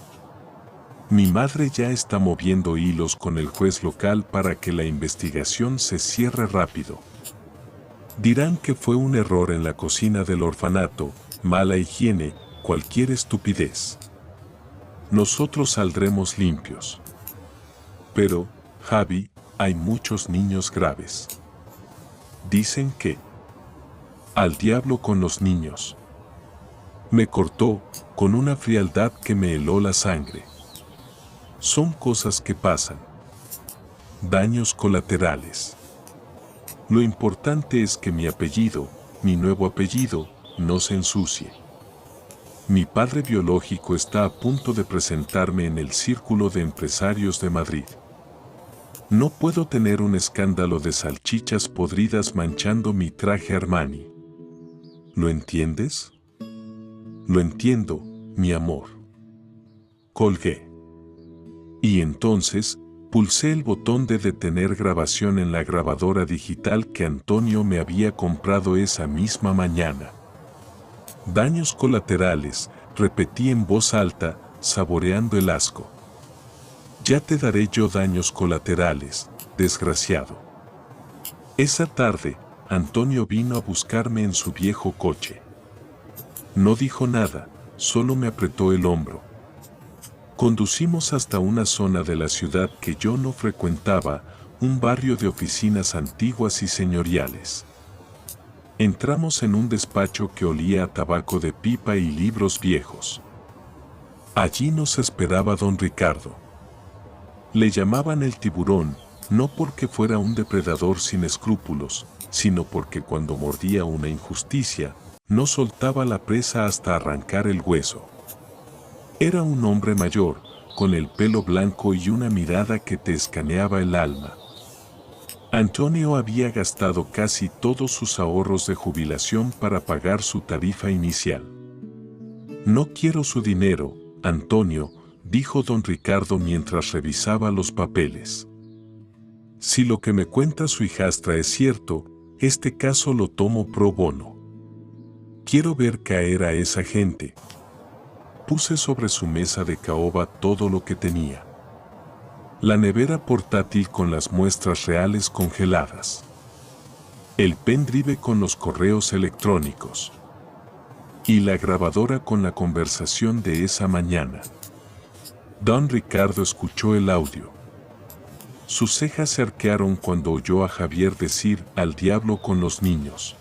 Mi madre ya está moviendo hilos con el juez local para que la investigación se cierre rápido. Dirán que fue un error en la cocina del orfanato, mala higiene, cualquier estupidez. Nosotros saldremos limpios. Pero, Javi, hay muchos niños graves. Dicen que... Al diablo con los niños. Me cortó, con una frialdad que me heló la sangre. Son cosas que pasan. Daños colaterales. Lo importante es que mi apellido, mi nuevo apellido, no se ensucie. Mi padre biológico está a punto de presentarme en el Círculo de Empresarios de Madrid. No puedo tener un escándalo de salchichas podridas manchando mi traje Armani. ¿Lo entiendes? Lo entiendo, mi amor. Colgué. Y entonces, pulsé el botón de detener grabación en la grabadora digital que Antonio me había comprado esa misma mañana. Daños colaterales, repetí en voz alta, saboreando el asco. Ya te daré yo daños colaterales, desgraciado. Esa tarde, Antonio vino a buscarme en su viejo coche. No dijo nada, solo me apretó el hombro. Conducimos hasta una zona de la ciudad que yo no frecuentaba, un barrio de oficinas antiguas y señoriales. Entramos en un despacho que olía a tabaco de pipa y libros viejos. Allí nos esperaba don Ricardo. Le llamaban el tiburón, no porque fuera un depredador sin escrúpulos, sino porque cuando mordía una injusticia, no soltaba la presa hasta arrancar el hueso. Era un hombre mayor, con el pelo blanco y una mirada que te escaneaba el alma. Antonio había gastado casi todos sus ahorros de jubilación para pagar su tarifa inicial. No quiero su dinero, Antonio, dijo don Ricardo mientras revisaba los papeles. Si lo que me cuenta su hijastra es cierto, este caso lo tomo pro bono. Quiero ver caer a esa gente. Puse sobre su mesa de caoba todo lo que tenía. La nevera portátil con las muestras reales congeladas. El pendrive con los correos electrónicos. Y la grabadora con la conversación de esa mañana. Don Ricardo escuchó el audio. Sus cejas se arquearon cuando oyó a Javier decir al diablo con los niños.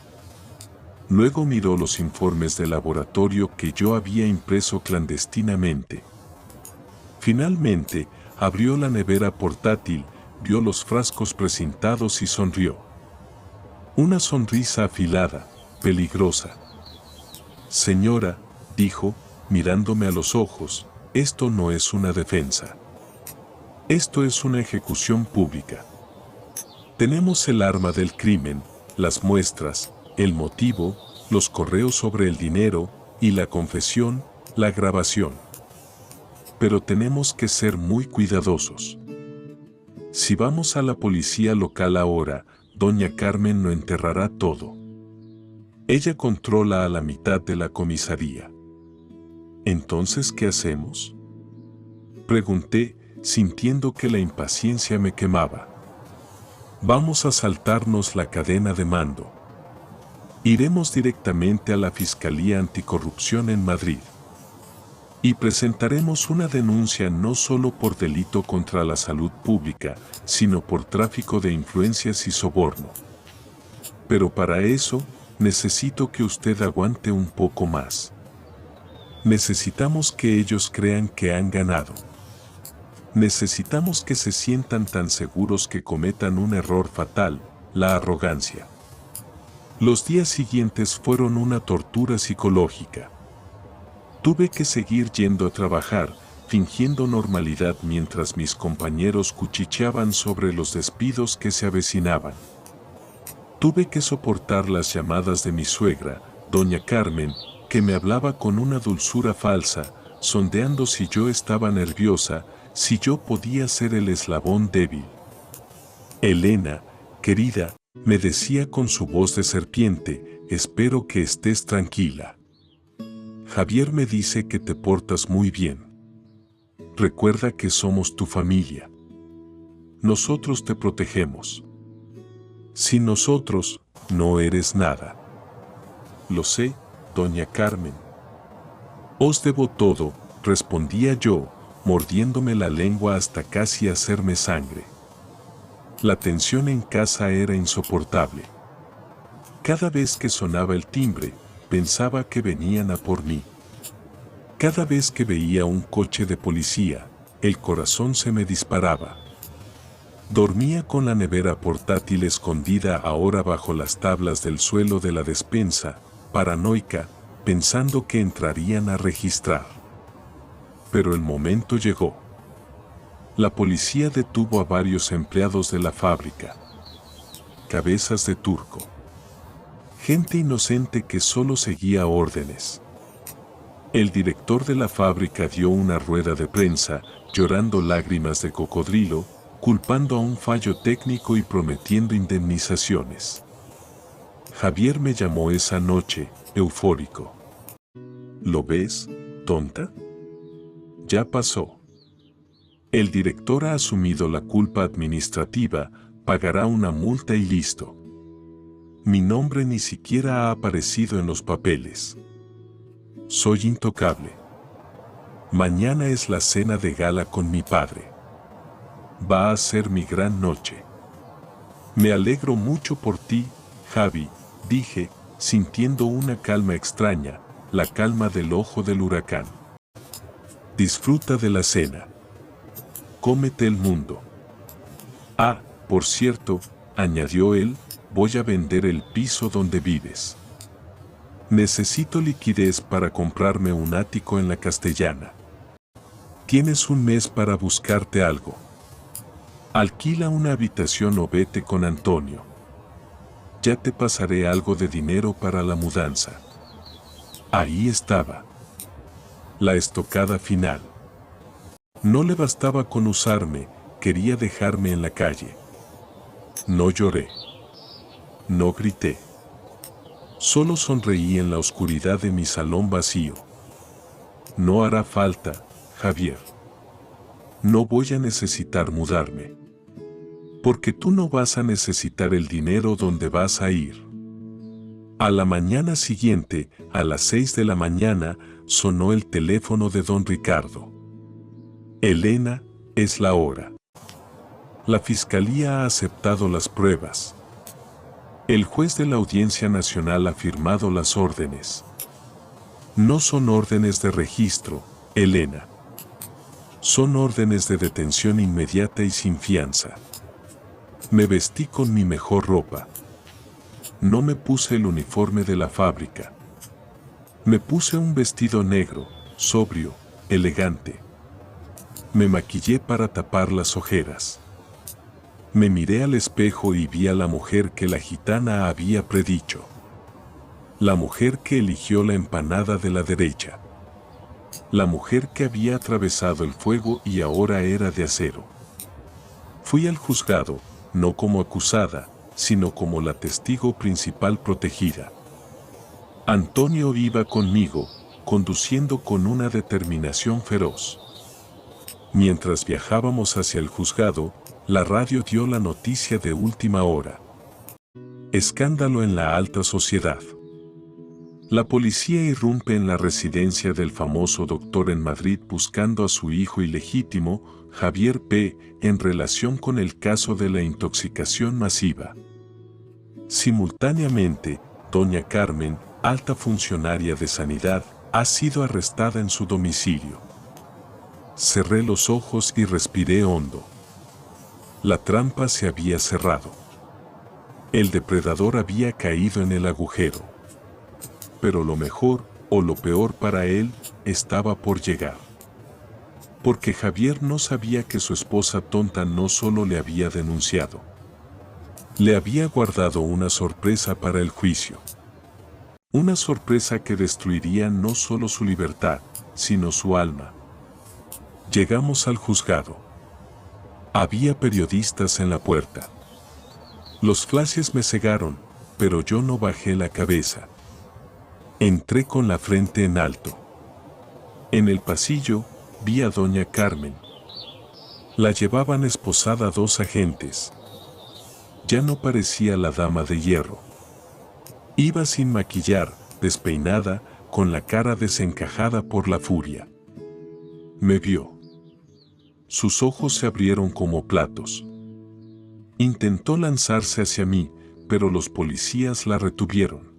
Luego miró los informes de laboratorio que yo había impreso clandestinamente. Finalmente, abrió la nevera portátil, vio los frascos precintados y sonrió. Una sonrisa afilada, peligrosa. Señora, dijo, mirándome a los ojos, esto no es una defensa. Esto es una ejecución pública. Tenemos el arma del crimen, las muestras, el motivo, los correos sobre el dinero y la confesión, la grabación. Pero tenemos que ser muy cuidadosos. Si vamos a la policía local ahora, doña Carmen no enterrará todo. Ella controla a la mitad de la comisaría. ¿Entonces qué hacemos?, pregunté, sintiendo que la impaciencia me quemaba. Vamos a saltarnos la cadena de mando. Iremos directamente a la Fiscalía Anticorrupción en Madrid. Y presentaremos una denuncia no solo por delito contra la salud pública, sino por tráfico de influencias y soborno. Pero para eso, necesito que usted aguante un poco más. Necesitamos que ellos crean que han ganado. Necesitamos que se sientan tan seguros que cometan un error fatal, la arrogancia. Los días siguientes fueron una tortura psicológica. Tuve que seguir yendo a trabajar, fingiendo normalidad mientras mis compañeros cuchicheaban sobre los despidos que se avecinaban. Tuve que soportar las llamadas de mi suegra, doña Carmen, que me hablaba con una dulzura falsa, sondeando si yo estaba nerviosa, si yo podía ser el eslabón débil. Elena, querida, me decía con su voz de serpiente, espero que estés tranquila. Javier me dice que te portas muy bien. Recuerda que somos tu familia. Nosotros te protegemos. Sin nosotros, no eres nada. Lo sé, doña Carmen. Os debo todo, respondía yo, mordiéndome la lengua hasta casi hacerme sangre. La tensión en casa era insoportable. Cada vez que sonaba el timbre, pensaba que venían a por mí. Cada vez que veía un coche de policía, el corazón se me disparaba. Dormía con la nevera portátil escondida ahora bajo las tablas del suelo de la despensa, paranoica, pensando que entrarían a registrar. Pero el momento llegó. La policía detuvo a varios empleados de la fábrica. Cabezas de turco. Gente inocente que solo seguía órdenes. El director de la fábrica dio una rueda de prensa, llorando lágrimas de cocodrilo, culpando a un fallo técnico y prometiendo indemnizaciones. Javier me llamó esa noche, eufórico. ¿Lo ves, tonta? Ya pasó. El director ha asumido la culpa administrativa, pagará una multa y listo. Mi nombre ni siquiera ha aparecido en los papeles. Soy intocable. Mañana es la cena de gala con mi padre. Va a ser mi gran noche. Me alegro mucho por ti, Javi, dije, sintiendo una calma extraña, la calma del ojo del huracán. Disfruta de la cena. Cómete el mundo. Ah, por cierto, añadió él, voy a vender el piso donde vives. Necesito liquidez para comprarme un ático en la Castellana. Tienes un mes para buscarte algo. Alquila una habitación o vete con Antonio. Ya te pasaré algo de dinero para la mudanza. Ahí estaba. La estocada final. No le bastaba con usarme, quería dejarme en la calle. No lloré. No grité. Solo sonreí en la oscuridad de mi salón vacío. No hará falta, Javier. No voy a necesitar mudarme. Porque tú no vas a necesitar el dinero donde vas a ir. A la mañana siguiente, a las 6 de la mañana, sonó el teléfono de don Ricardo. Elena, es la hora. La fiscalía ha aceptado las pruebas. El juez de la Audiencia Nacional ha firmado las órdenes. No son órdenes de registro, Elena. Son órdenes de detención inmediata y sin fianza. Me vestí con mi mejor ropa. No me puse el uniforme de la fábrica. Me puse un vestido negro, sobrio, elegante. Me maquillé para tapar las ojeras. Me miré al espejo y vi a la mujer que la gitana había predicho. La mujer que eligió la empanada de la derecha. La mujer que había atravesado el fuego y ahora era de acero. Fui al juzgado, no como acusada, sino como la testigo principal protegida. Antonio iba conmigo, conduciendo con una determinación feroz. Mientras viajábamos hacia el juzgado, la radio dio la noticia de última hora. Escándalo en la alta sociedad. La policía irrumpe en la residencia del famoso doctor en Madrid buscando a su hijo ilegítimo, Javier P., en relación con el caso de la intoxicación masiva. Simultáneamente, doña Carmen, alta funcionaria de sanidad, ha sido arrestada en su domicilio. Cerré los ojos y respiré hondo. La trampa se había cerrado. El depredador había caído en el agujero. Pero lo mejor, o lo peor para él, estaba por llegar. Porque Javier no sabía que su esposa tonta no solo le había denunciado. Le había guardado una sorpresa para el juicio. Una sorpresa que destruiría no solo su libertad, sino su alma. Llegamos al juzgado. Había periodistas en la puerta. Los flashes me cegaron, pero yo no bajé la cabeza. Entré con la frente en alto. En el pasillo, vi a doña Carmen. La llevaban esposada 2 agentes. Ya no parecía la dama de hierro. Iba sin maquillar, despeinada, con la cara desencajada por la furia. Me vio. Sus ojos se abrieron como platos. Intentó lanzarse hacia mí, pero los policías la retuvieron.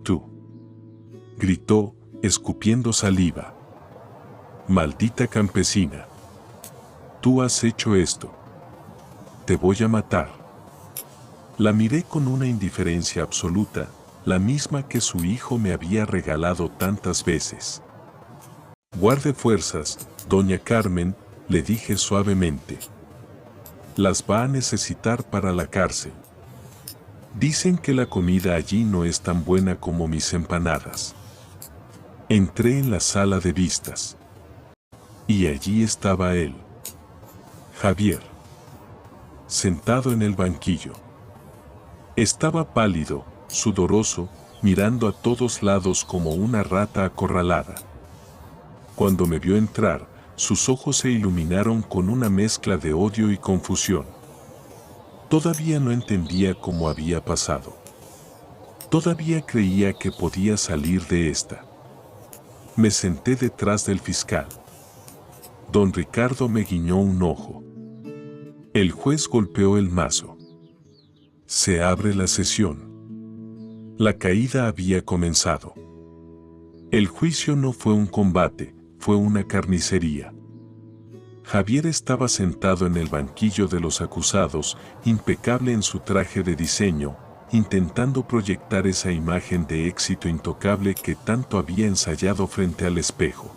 Tú. Gritó, escupiendo saliva. Maldita campesina. Tú has hecho esto. Te voy a matar. La miré con una indiferencia absoluta, la misma que su hijo me había regalado tantas veces. Guarde fuerzas, doña Carmen, le dije suavemente. Las va a necesitar para la cárcel. Dicen que la comida allí no es tan buena como mis empanadas. Entré en la sala de vistas. Y allí estaba él. Javier. Sentado en el banquillo. Estaba pálido, sudoroso, mirando a todos lados como una rata acorralada. Cuando me vio entrar, sus ojos se iluminaron con una mezcla de odio y confusión. Todavía no entendía cómo había pasado. Todavía creía que podía salir de esta. Me senté detrás del fiscal. Don Ricardo me guiñó un ojo. El juez golpeó el mazo. Se abre la sesión. La caída había comenzado. El juicio no fue un combate, fue una carnicería. Javier estaba sentado en el banquillo de los acusados, impecable en su traje de diseño, intentando proyectar esa imagen de éxito intocable que tanto había ensayado frente al espejo.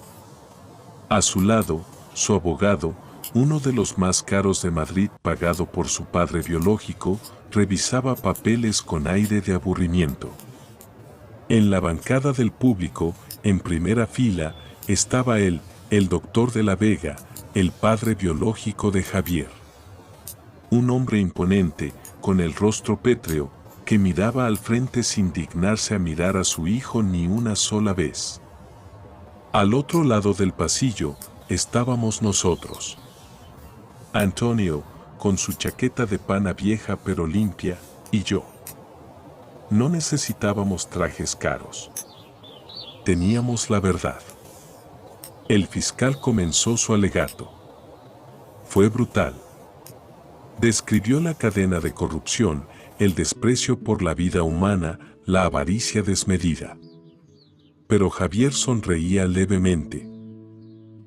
A su lado, su abogado, uno de los más caros de Madrid pagado por su padre biológico, revisaba papeles con aire de aburrimiento. En la bancada del público, en primera fila, estaba él, el doctor de la Vega, el padre biológico de Javier. Un hombre imponente, con el rostro pétreo, que miraba al frente sin dignarse a mirar a su hijo ni una sola vez. Al otro lado del pasillo, estábamos nosotros. Antonio, con su chaqueta de pana vieja pero limpia, y yo. No necesitábamos trajes caros. Teníamos la verdad. El fiscal comenzó su alegato. Fue brutal. Describió la cadena de corrupción, el desprecio por la vida humana, la avaricia desmedida. Pero Javier sonreía levemente.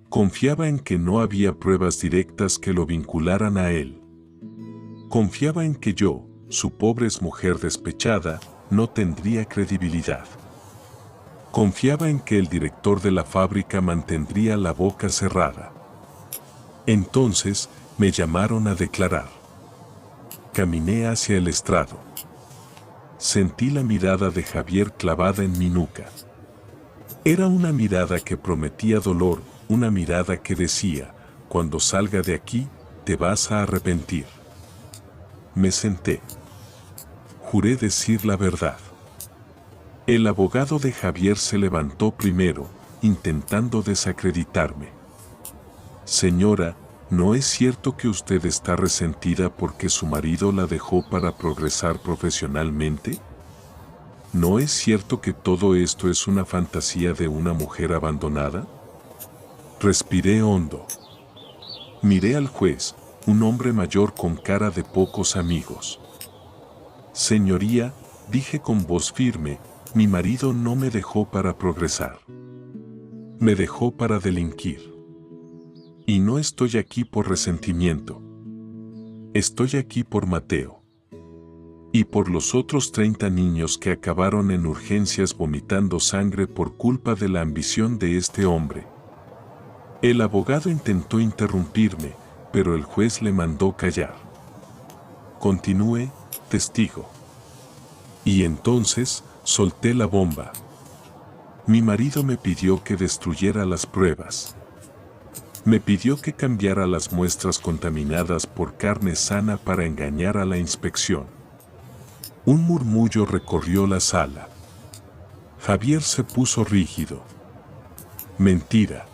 Confiaba en que no había pruebas directas que lo vincularan a él. Confiaba en que yo, su pobre mujer despechada, no tendría credibilidad. Confiaba en que el director de la fábrica mantendría la boca cerrada. Entonces, me llamaron a declarar. Caminé hacia el estrado. Sentí la mirada de Javier clavada en mi nuca. Era una mirada que prometía dolor, una mirada que decía, cuando salga de aquí, te vas a arrepentir. Me senté. Juré decir la verdad. El abogado de Javier se levantó primero, intentando desacreditarme. Señora, ¿no es cierto que usted está resentida porque su marido la dejó para progresar profesionalmente? ¿No es cierto que todo esto es una fantasía de una mujer abandonada? Respiré hondo. Miré al juez, un hombre mayor con cara de pocos amigos. Señoría, dije con voz firme, mi marido no me dejó para progresar. Me dejó para delinquir. Y no estoy aquí por resentimiento. Estoy aquí por Mateo. Y por los otros 30 niños que acabaron en urgencias vomitando sangre por culpa de la ambición de este hombre. El abogado intentó interrumpirme, pero el juez le mandó callar. Continúe, testigo. Y entonces, solté la bomba. Mi marido me pidió que destruyera las pruebas. Me pidió que cambiara las muestras contaminadas por carne sana para engañar a la inspección. Un murmullo recorrió la sala. Javier se puso rígido. Mentira.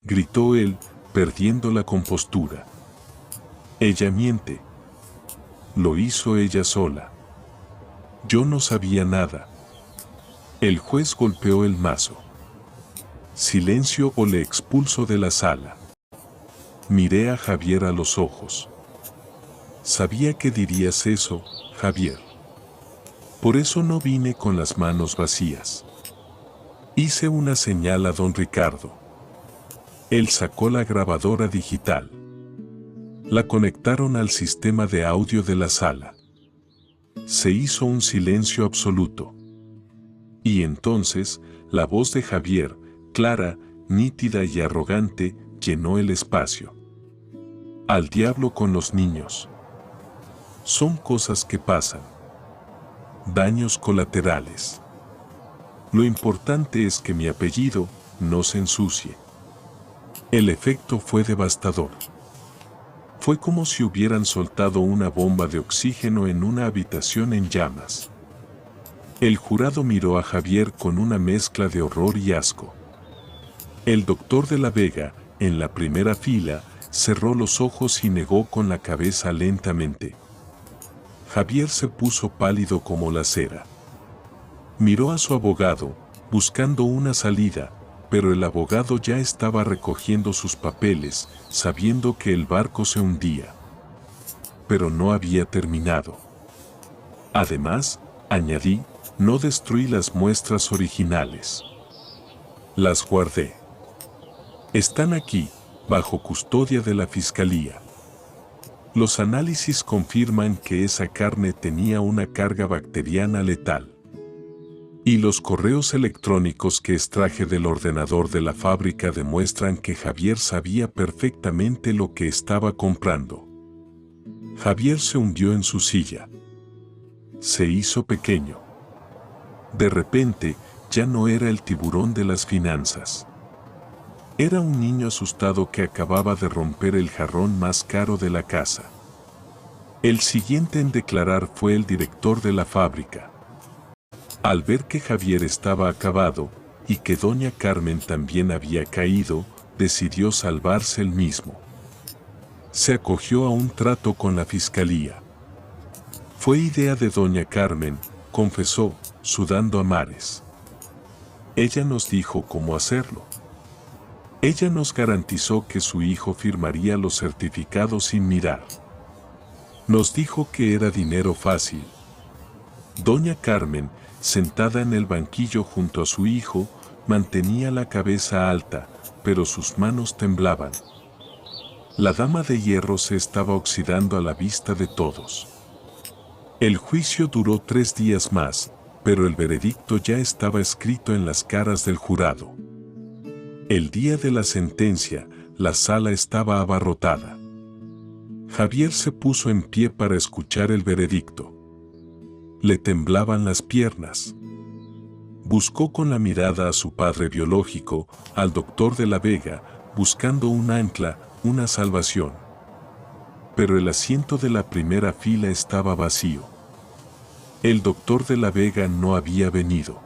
Gritó él, perdiendo la compostura. Ella miente. Lo hizo ella sola. Yo no sabía nada. El juez golpeó el mazo. Silencio o le expulso de la sala. Miré a Javier a los ojos. Sabía que dirías eso, Javier. Por eso no vine con las manos vacías. Hice una señal a don Ricardo. Él sacó la grabadora digital. La conectaron al sistema de audio de la sala. Se hizo un silencio absoluto. Y entonces, la voz de Javier, clara, nítida y arrogante, llenó el espacio. Al diablo con los niños. Son cosas que pasan. Daños colaterales. Lo importante es que mi apellido no se ensucie. El efecto fue devastador. Fue como si hubieran soltado una bomba de oxígeno en una habitación en llamas. El jurado miró a Javier con una mezcla de horror y asco. El doctor de la Vega, en la primera fila, cerró los ojos y negó con la cabeza lentamente. Javier se puso pálido como la cera. Miró a su abogado, buscando una salida, pero el abogado ya estaba recogiendo sus papeles, sabiendo que el barco se hundía. Pero no había terminado. Además, añadí, no destruí las muestras originales. Las guardé. Están aquí, bajo custodia de la Fiscalía. Los análisis confirman que esa carne tenía una carga bacteriana letal. Y los correos electrónicos que extraje del ordenador de la fábrica demuestran que Javier sabía perfectamente lo que estaba comprando. Javier se hundió en su silla. Se hizo pequeño. De repente, ya no era el tiburón de las finanzas. Era un niño asustado que acababa de romper el jarrón más caro de la casa. El siguiente en declarar fue el director de la fábrica. Al ver que Javier estaba acabado y que doña Carmen también había caído, decidió salvarse él mismo. Se acogió a un trato con la Fiscalía. Fue idea de doña Carmen, confesó, sudando a mares. Ella nos dijo cómo hacerlo. Ella nos garantizó que su hijo firmaría los certificados sin mirar. Nos dijo que era dinero fácil. Doña Carmen, sentada en el banquillo junto a su hijo, mantenía la cabeza alta, pero sus manos temblaban. La dama de hierro se estaba oxidando a la vista de todos. El juicio duró 3 días más, pero el veredicto ya estaba escrito en las caras del jurado. El día de la sentencia, la sala estaba abarrotada. Javier se puso en pie para escuchar el veredicto. Le temblaban las piernas. Buscó con la mirada a su padre biológico, al doctor de la Vega, buscando un ancla, una salvación. Pero el asiento de la primera fila estaba vacío. El doctor de la Vega no había venido.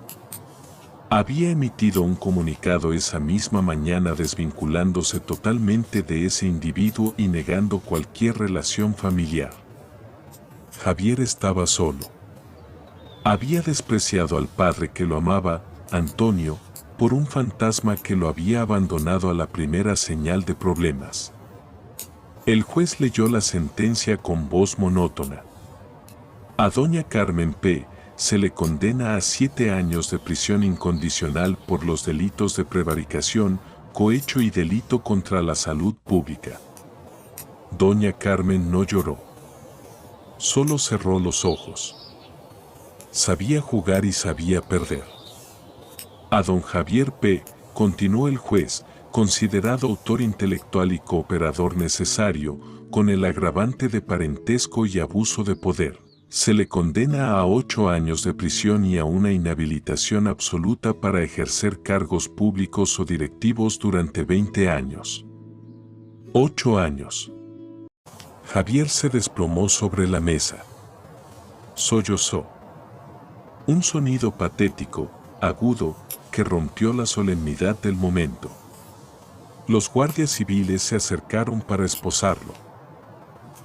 Había emitido un comunicado esa misma mañana desvinculándose totalmente de ese individuo y negando cualquier relación familiar. Javier estaba solo. Había despreciado al padre que lo amaba, Antonio, por un fantasma que lo había abandonado a la primera señal de problemas. El juez leyó la sentencia con voz monótona. A doña Carmen P. se le condena a 7 años de prisión incondicional por los delitos de prevaricación, cohecho y delito contra la salud pública. Doña Carmen no lloró. Solo cerró los ojos. Sabía jugar y sabía perder. A don Javier P., continuó el juez, considerado autor intelectual y cooperador necesario, con el agravante de parentesco y abuso de poder, se le condena a 8 años de prisión y a una inhabilitación absoluta para ejercer cargos públicos o directivos durante 20 años. 8 años. Javier se desplomó sobre la mesa. Sollozó. Un sonido patético, agudo, que rompió la solemnidad del momento. Los guardias civiles se acercaron para esposarlo.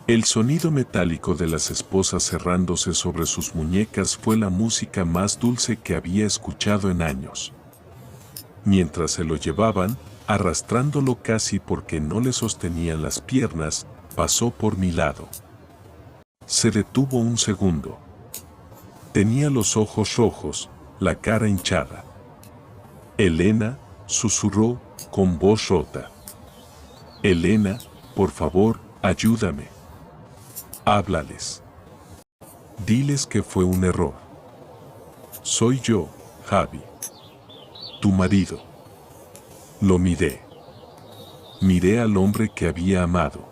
El sonido metálico de las esposas cerrándose sobre sus muñecas fue la música más dulce que había escuchado en años. Mientras se lo llevaban, arrastrándolo casi porque no le sostenían las piernas, pasó por mi lado. Se detuvo un segundo. Tenía los ojos rojos, la cara hinchada. Elena, susurró, con voz rota. Elena, por favor, ayúdame. Háblales. Diles que fue un error. Soy yo, Javi. Tu marido. Lo miré. Miré al hombre que había amado.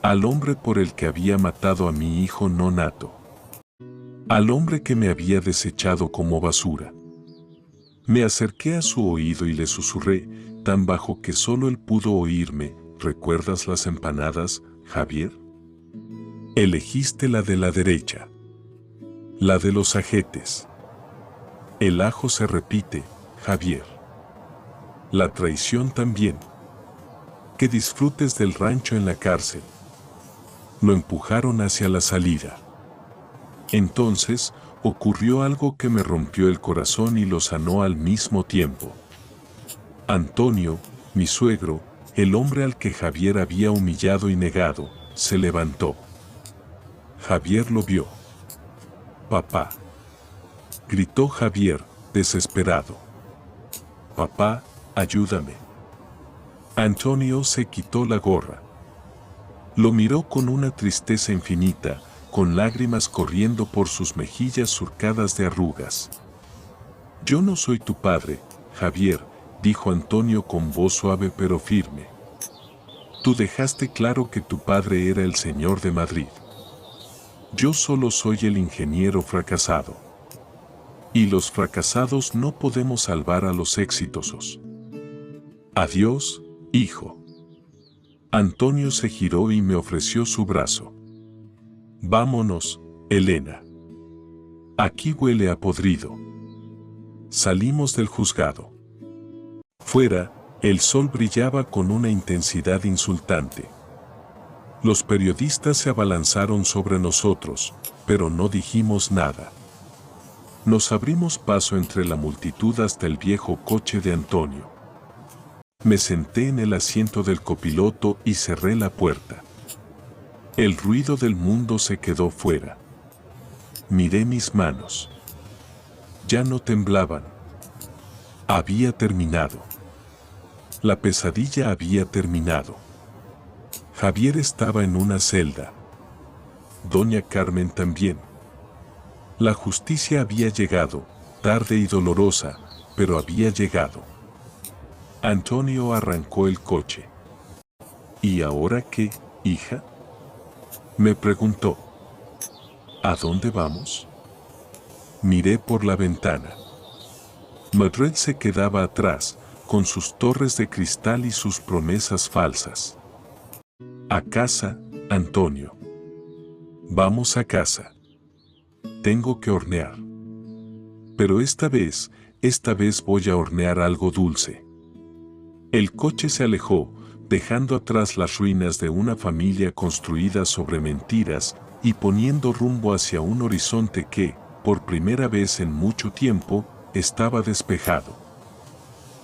Al hombre por el que había matado a mi hijo no nato. Al hombre que me había desechado como basura. Me acerqué a su oído y le susurré, tan bajo que solo él pudo oírme. ¿Recuerdas las empanadas, Javier? Elegiste la de la derecha. La de los ajetes. El ajo se repite, Javier. La traición también. Que disfrutes del rancho en la cárcel. Lo empujaron hacia la salida. Entonces, ocurrió algo que me rompió el corazón y lo sanó al mismo tiempo. Antonio, mi suegro, el hombre al que Javier había humillado y negado, se levantó. Javier lo vio. «Papá», gritó Javier, desesperado. «Papá, ayúdame». Antonio se quitó la gorra. Lo miró con una tristeza infinita, con lágrimas corriendo por sus mejillas surcadas de arrugas. «Yo no soy tu padre, Javier», dijo Antonio con voz suave pero firme. «Tú dejaste claro que tu padre era el señor de Madrid. Yo solo soy el ingeniero fracasado. Y los fracasados no podemos salvar a los exitosos. Adiós, hijo». Antonio se giró y me ofreció su brazo. «Vámonos, Elena. Aquí huele a podrido». Salimos del juzgado. Fuera, el sol brillaba con una intensidad insultante. Los periodistas se abalanzaron sobre nosotros, pero no dijimos nada. Nos abrimos paso entre la multitud hasta el viejo coche de Antonio. Me senté en el asiento del copiloto y cerré la puerta. El ruido del mundo se quedó fuera. Miré mis manos. Ya no temblaban. Había terminado. La pesadilla había terminado. Javier estaba en una celda. Doña Carmen también. La justicia había llegado, tarde y dolorosa, pero había llegado. Antonio arrancó el coche. «¿Y ahora qué, hija?», me preguntó. «¿A dónde vamos?». Miré por la ventana. Madrid se quedaba atrás, con sus torres de cristal y sus promesas falsas. «A casa, Antonio. Vamos a casa. Tengo que hornear. Pero esta vez voy a hornear algo dulce». El coche se alejó, dejando atrás las ruinas de una familia construida sobre mentiras y poniendo rumbo hacia un horizonte que, por primera vez en mucho tiempo, estaba despejado.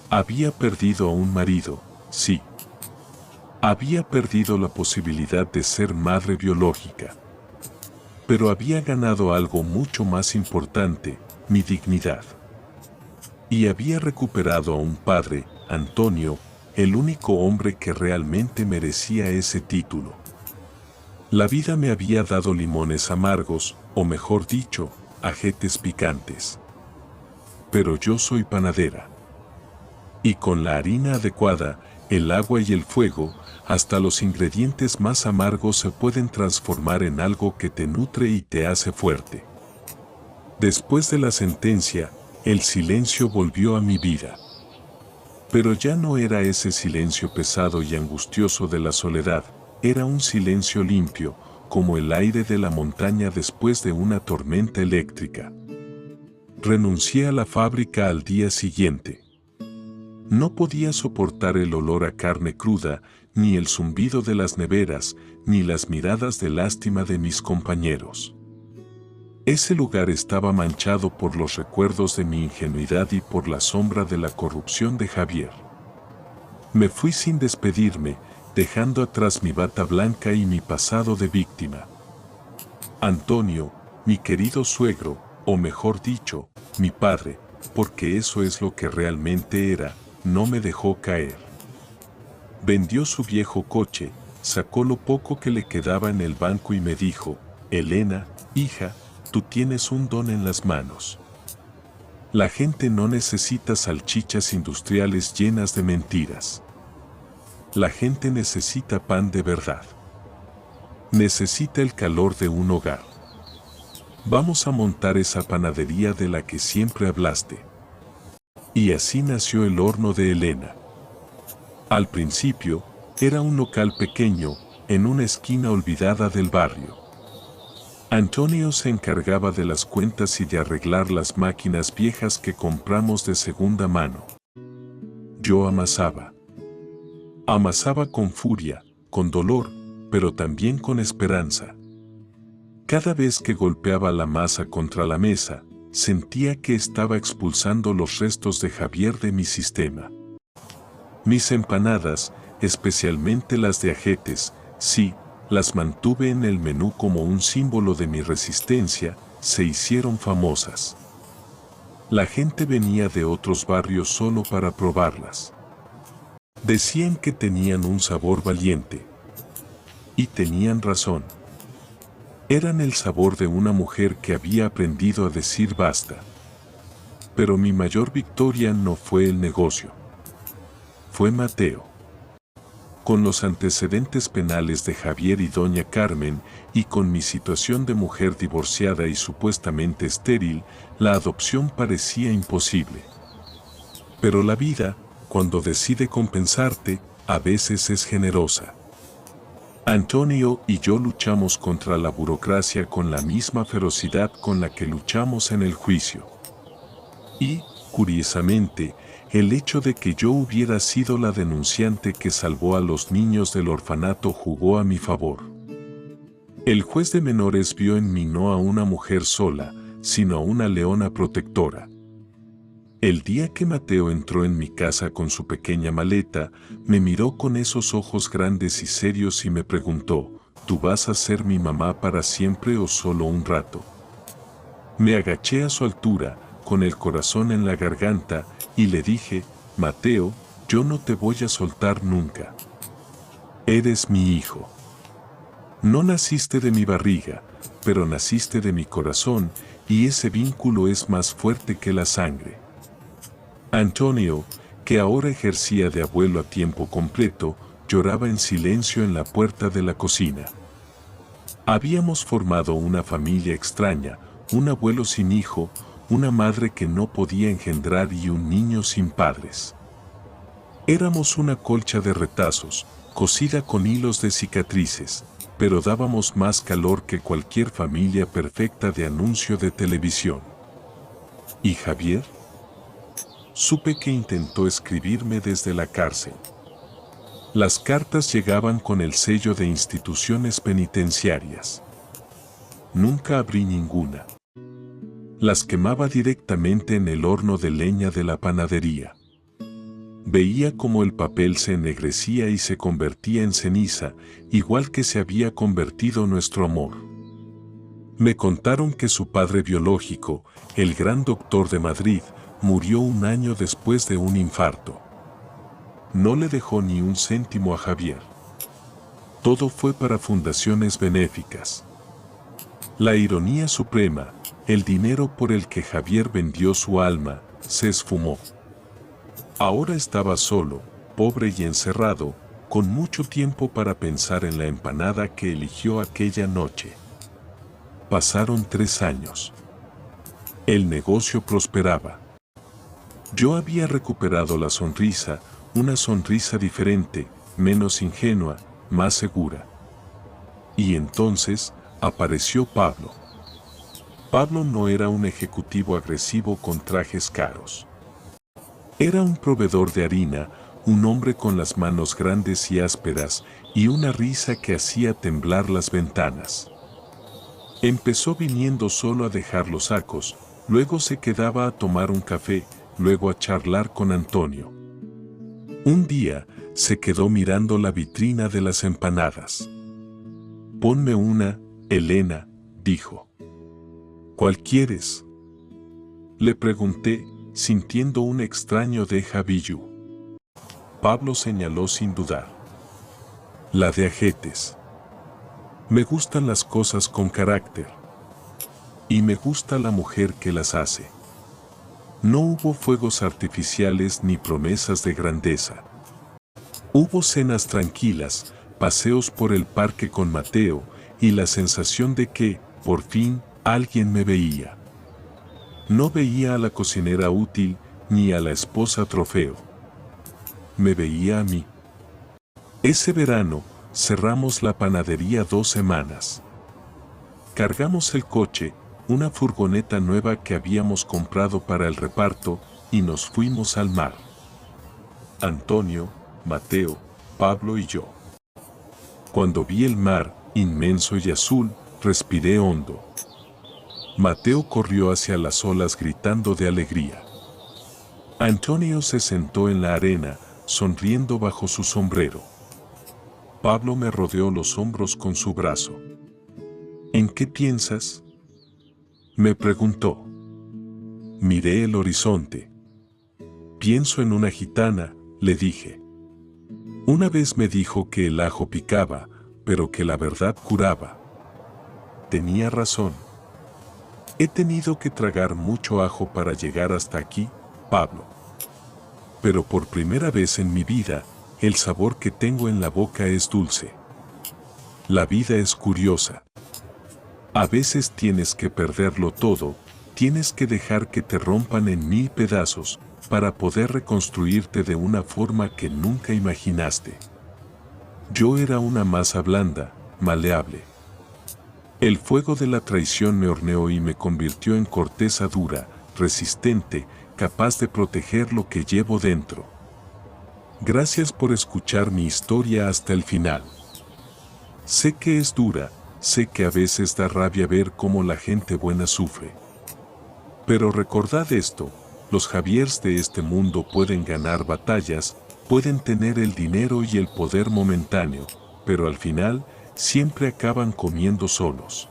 Había perdido a un marido, sí. Había perdido la posibilidad de ser madre biológica. Pero había ganado algo mucho más importante, mi dignidad. Y había recuperado a un padre, Antonio, el único hombre que realmente merecía ese título. La vida me había dado limones amargos, o mejor dicho, ajetes picantes. Pero yo soy panadera. Y con la harina adecuada, el agua y el fuego, hasta los ingredientes más amargos se pueden transformar en algo que te nutre y te hace fuerte. Después de la sentencia, el silencio volvió a mi vida. Pero ya no era ese silencio pesado y angustioso de la soledad, era un silencio limpio, como el aire de la montaña después de una tormenta eléctrica. Renuncié a la fábrica al día siguiente. No podía soportar el olor a carne cruda, ni el zumbido de las neveras, ni las miradas de lástima de mis compañeros. Ese lugar estaba manchado por los recuerdos de mi ingenuidad y por la sombra de la corrupción de Javier. Me fui sin despedirme, dejando atrás mi bata blanca y mi pasado de víctima. Antonio, mi querido suegro, o mejor dicho, mi padre, porque eso es lo que realmente era, no me dejó caer. Vendió su viejo coche, sacó lo poco que le quedaba en el banco y me dijo: «Elena, hija, tú tienes un don en las manos. La gente no necesita salchichas industriales llenas de mentiras. La gente necesita pan de verdad. Necesita el calor de un hogar. Vamos a montar esa panadería de la que siempre hablaste». Y así nació el horno de Elena. Al principio, era un local pequeño, en una esquina olvidada del barrio. Antonio se encargaba de las cuentas y de arreglar las máquinas viejas que compramos de segunda mano. Yo amasaba. Amasaba con furia, con dolor, pero también con esperanza. Cada vez que golpeaba la masa contra la mesa, sentía que estaba expulsando los restos de Javier de mi sistema. Mis empanadas, especialmente las de ajetes, sí, las mantuve en el menú como un símbolo de mi resistencia, se hicieron famosas. La gente venía de otros barrios solo para probarlas. Decían que tenían un sabor valiente. Y tenían razón. Eran el sabor de una mujer que había aprendido a decir basta. Pero mi mayor victoria no fue el negocio. Fue Mateo. Con los antecedentes penales de Javier y doña Carmen, y con mi situación de mujer divorciada y supuestamente estéril, la adopción parecía imposible. Pero la vida, cuando decide compensarte, a veces es generosa. Antonio y yo luchamos contra la burocracia con la misma ferocidad con la que luchamos en el juicio. Y, curiosamente, el hecho de que yo hubiera sido la denunciante que salvó a los niños del orfanato jugó a mi favor. El juez de menores vio en mí no a una mujer sola, sino a una leona protectora. El día que Mateo entró en mi casa con su pequeña maleta, me miró con esos ojos grandes y serios y me preguntó, ¿tú vas a ser mi mamá para siempre o solo un rato? Me agaché a su altura, con el corazón en la garganta, y le dije, Mateo, yo no te voy a soltar nunca. Eres mi hijo. No naciste de mi barriga, pero naciste de mi corazón, y ese vínculo es más fuerte que la sangre. Antonio, que ahora ejercía de abuelo a tiempo completo, lloraba en silencio en la puerta de la cocina. Habíamos formado una familia extraña, un abuelo sin hijo, una madre que no podía engendrar y un niño sin padres. Éramos una colcha de retazos, cosida con hilos de cicatrices, pero dábamos más calor que cualquier familia perfecta de anuncio de televisión. ¿Y Javier? Supe que intentó escribirme desde la cárcel. Las cartas llegaban con el sello de instituciones penitenciarias. Nunca abrí ninguna. Las quemaba directamente en el horno de leña de la panadería. Veía cómo el papel se ennegrecía y se convertía en ceniza, igual que se había convertido nuestro amor. Me contaron que su padre biológico, el gran doctor de Madrid, murió un año después de un infarto. No le dejó ni un céntimo a Javier. Todo fue para fundaciones benéficas. La ironía suprema, el dinero por el que Javier vendió su alma, se esfumó. Ahora estaba solo, pobre y encerrado, con mucho tiempo para pensar en la empanada que eligió aquella noche. Pasaron 3 años. El negocio prosperaba. Yo había recuperado la sonrisa, una sonrisa diferente, menos ingenua, más segura. Y entonces, apareció Pablo. Pablo no era un ejecutivo agresivo con trajes caros. Era un proveedor de harina, un hombre con las manos grandes y ásperas, y una risa que hacía temblar las ventanas. Empezó viniendo solo a dejar los sacos, luego se quedaba a tomar un café, luego a charlar con Antonio. Un día, se quedó mirando la vitrina de las empanadas. «Ponme una, Elena», dijo. «¿Cuál quieres?», le pregunté, sintiendo un extraño déjà vu. Pablo señaló sin dudar. «La de ajetes. Me gustan las cosas con carácter. Y me gusta la mujer que las hace». No hubo fuegos artificiales ni promesas de grandeza. Hubo cenas tranquilas, paseos por el parque con Mateo, y la sensación de que, por fin, alguien me veía. No veía a la cocinera útil, ni a la esposa trofeo. Me veía a mí. Ese verano, cerramos la panadería 2 semanas. Cargamos el coche, una furgoneta nueva que habíamos comprado para el reparto, y nos fuimos al mar. Antonio, Mateo, Pablo y yo. Cuando vi el mar, inmenso y azul, respiré hondo. Mateo corrió hacia las olas gritando de alegría. Antonio se sentó en la arena, sonriendo bajo su sombrero. Pablo me rodeó los hombros con su brazo. ¿En qué piensas?, me preguntó. Miré el horizonte. Pienso en una gitana, le dije. Una vez me dijo que el ajo picaba, pero que la verdad curaba. Tenía razón. He tenido que tragar mucho ajo para llegar hasta aquí, Pablo. Pero por primera vez en mi vida, el sabor que tengo en la boca es dulce. La vida es curiosa. A veces tienes que perderlo todo, tienes que dejar que te rompan en 1000 pedazos, para poder reconstruirte de una forma que nunca imaginaste. Yo era una masa blanda, maleable. El fuego de la traición me horneó y me convirtió en corteza dura, resistente, capaz de proteger lo que llevo dentro. Gracias por escuchar mi historia hasta el final. Sé que es dura, sé que a veces da rabia ver cómo la gente buena sufre. Pero recordad esto, los Javiers de este mundo pueden ganar batallas, pueden tener el dinero y el poder momentáneo, pero al final, siempre acaban comiendo solos.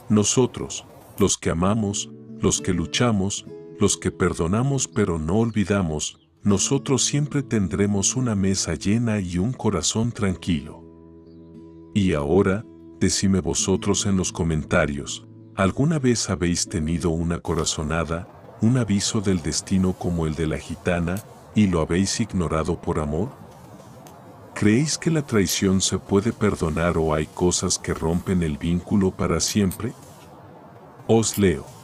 Nosotros, los que amamos, los que luchamos, los que perdonamos pero no olvidamos, nosotros siempre tendremos una mesa llena y un corazón tranquilo. Y ahora, decime vosotros en los comentarios, ¿alguna vez habéis tenido una corazonada, un aviso del destino como el de la gitana, y lo habéis ignorado por amor? ¿Creéis que la traición se puede perdonar o hay cosas que rompen el vínculo para siempre? Os leo.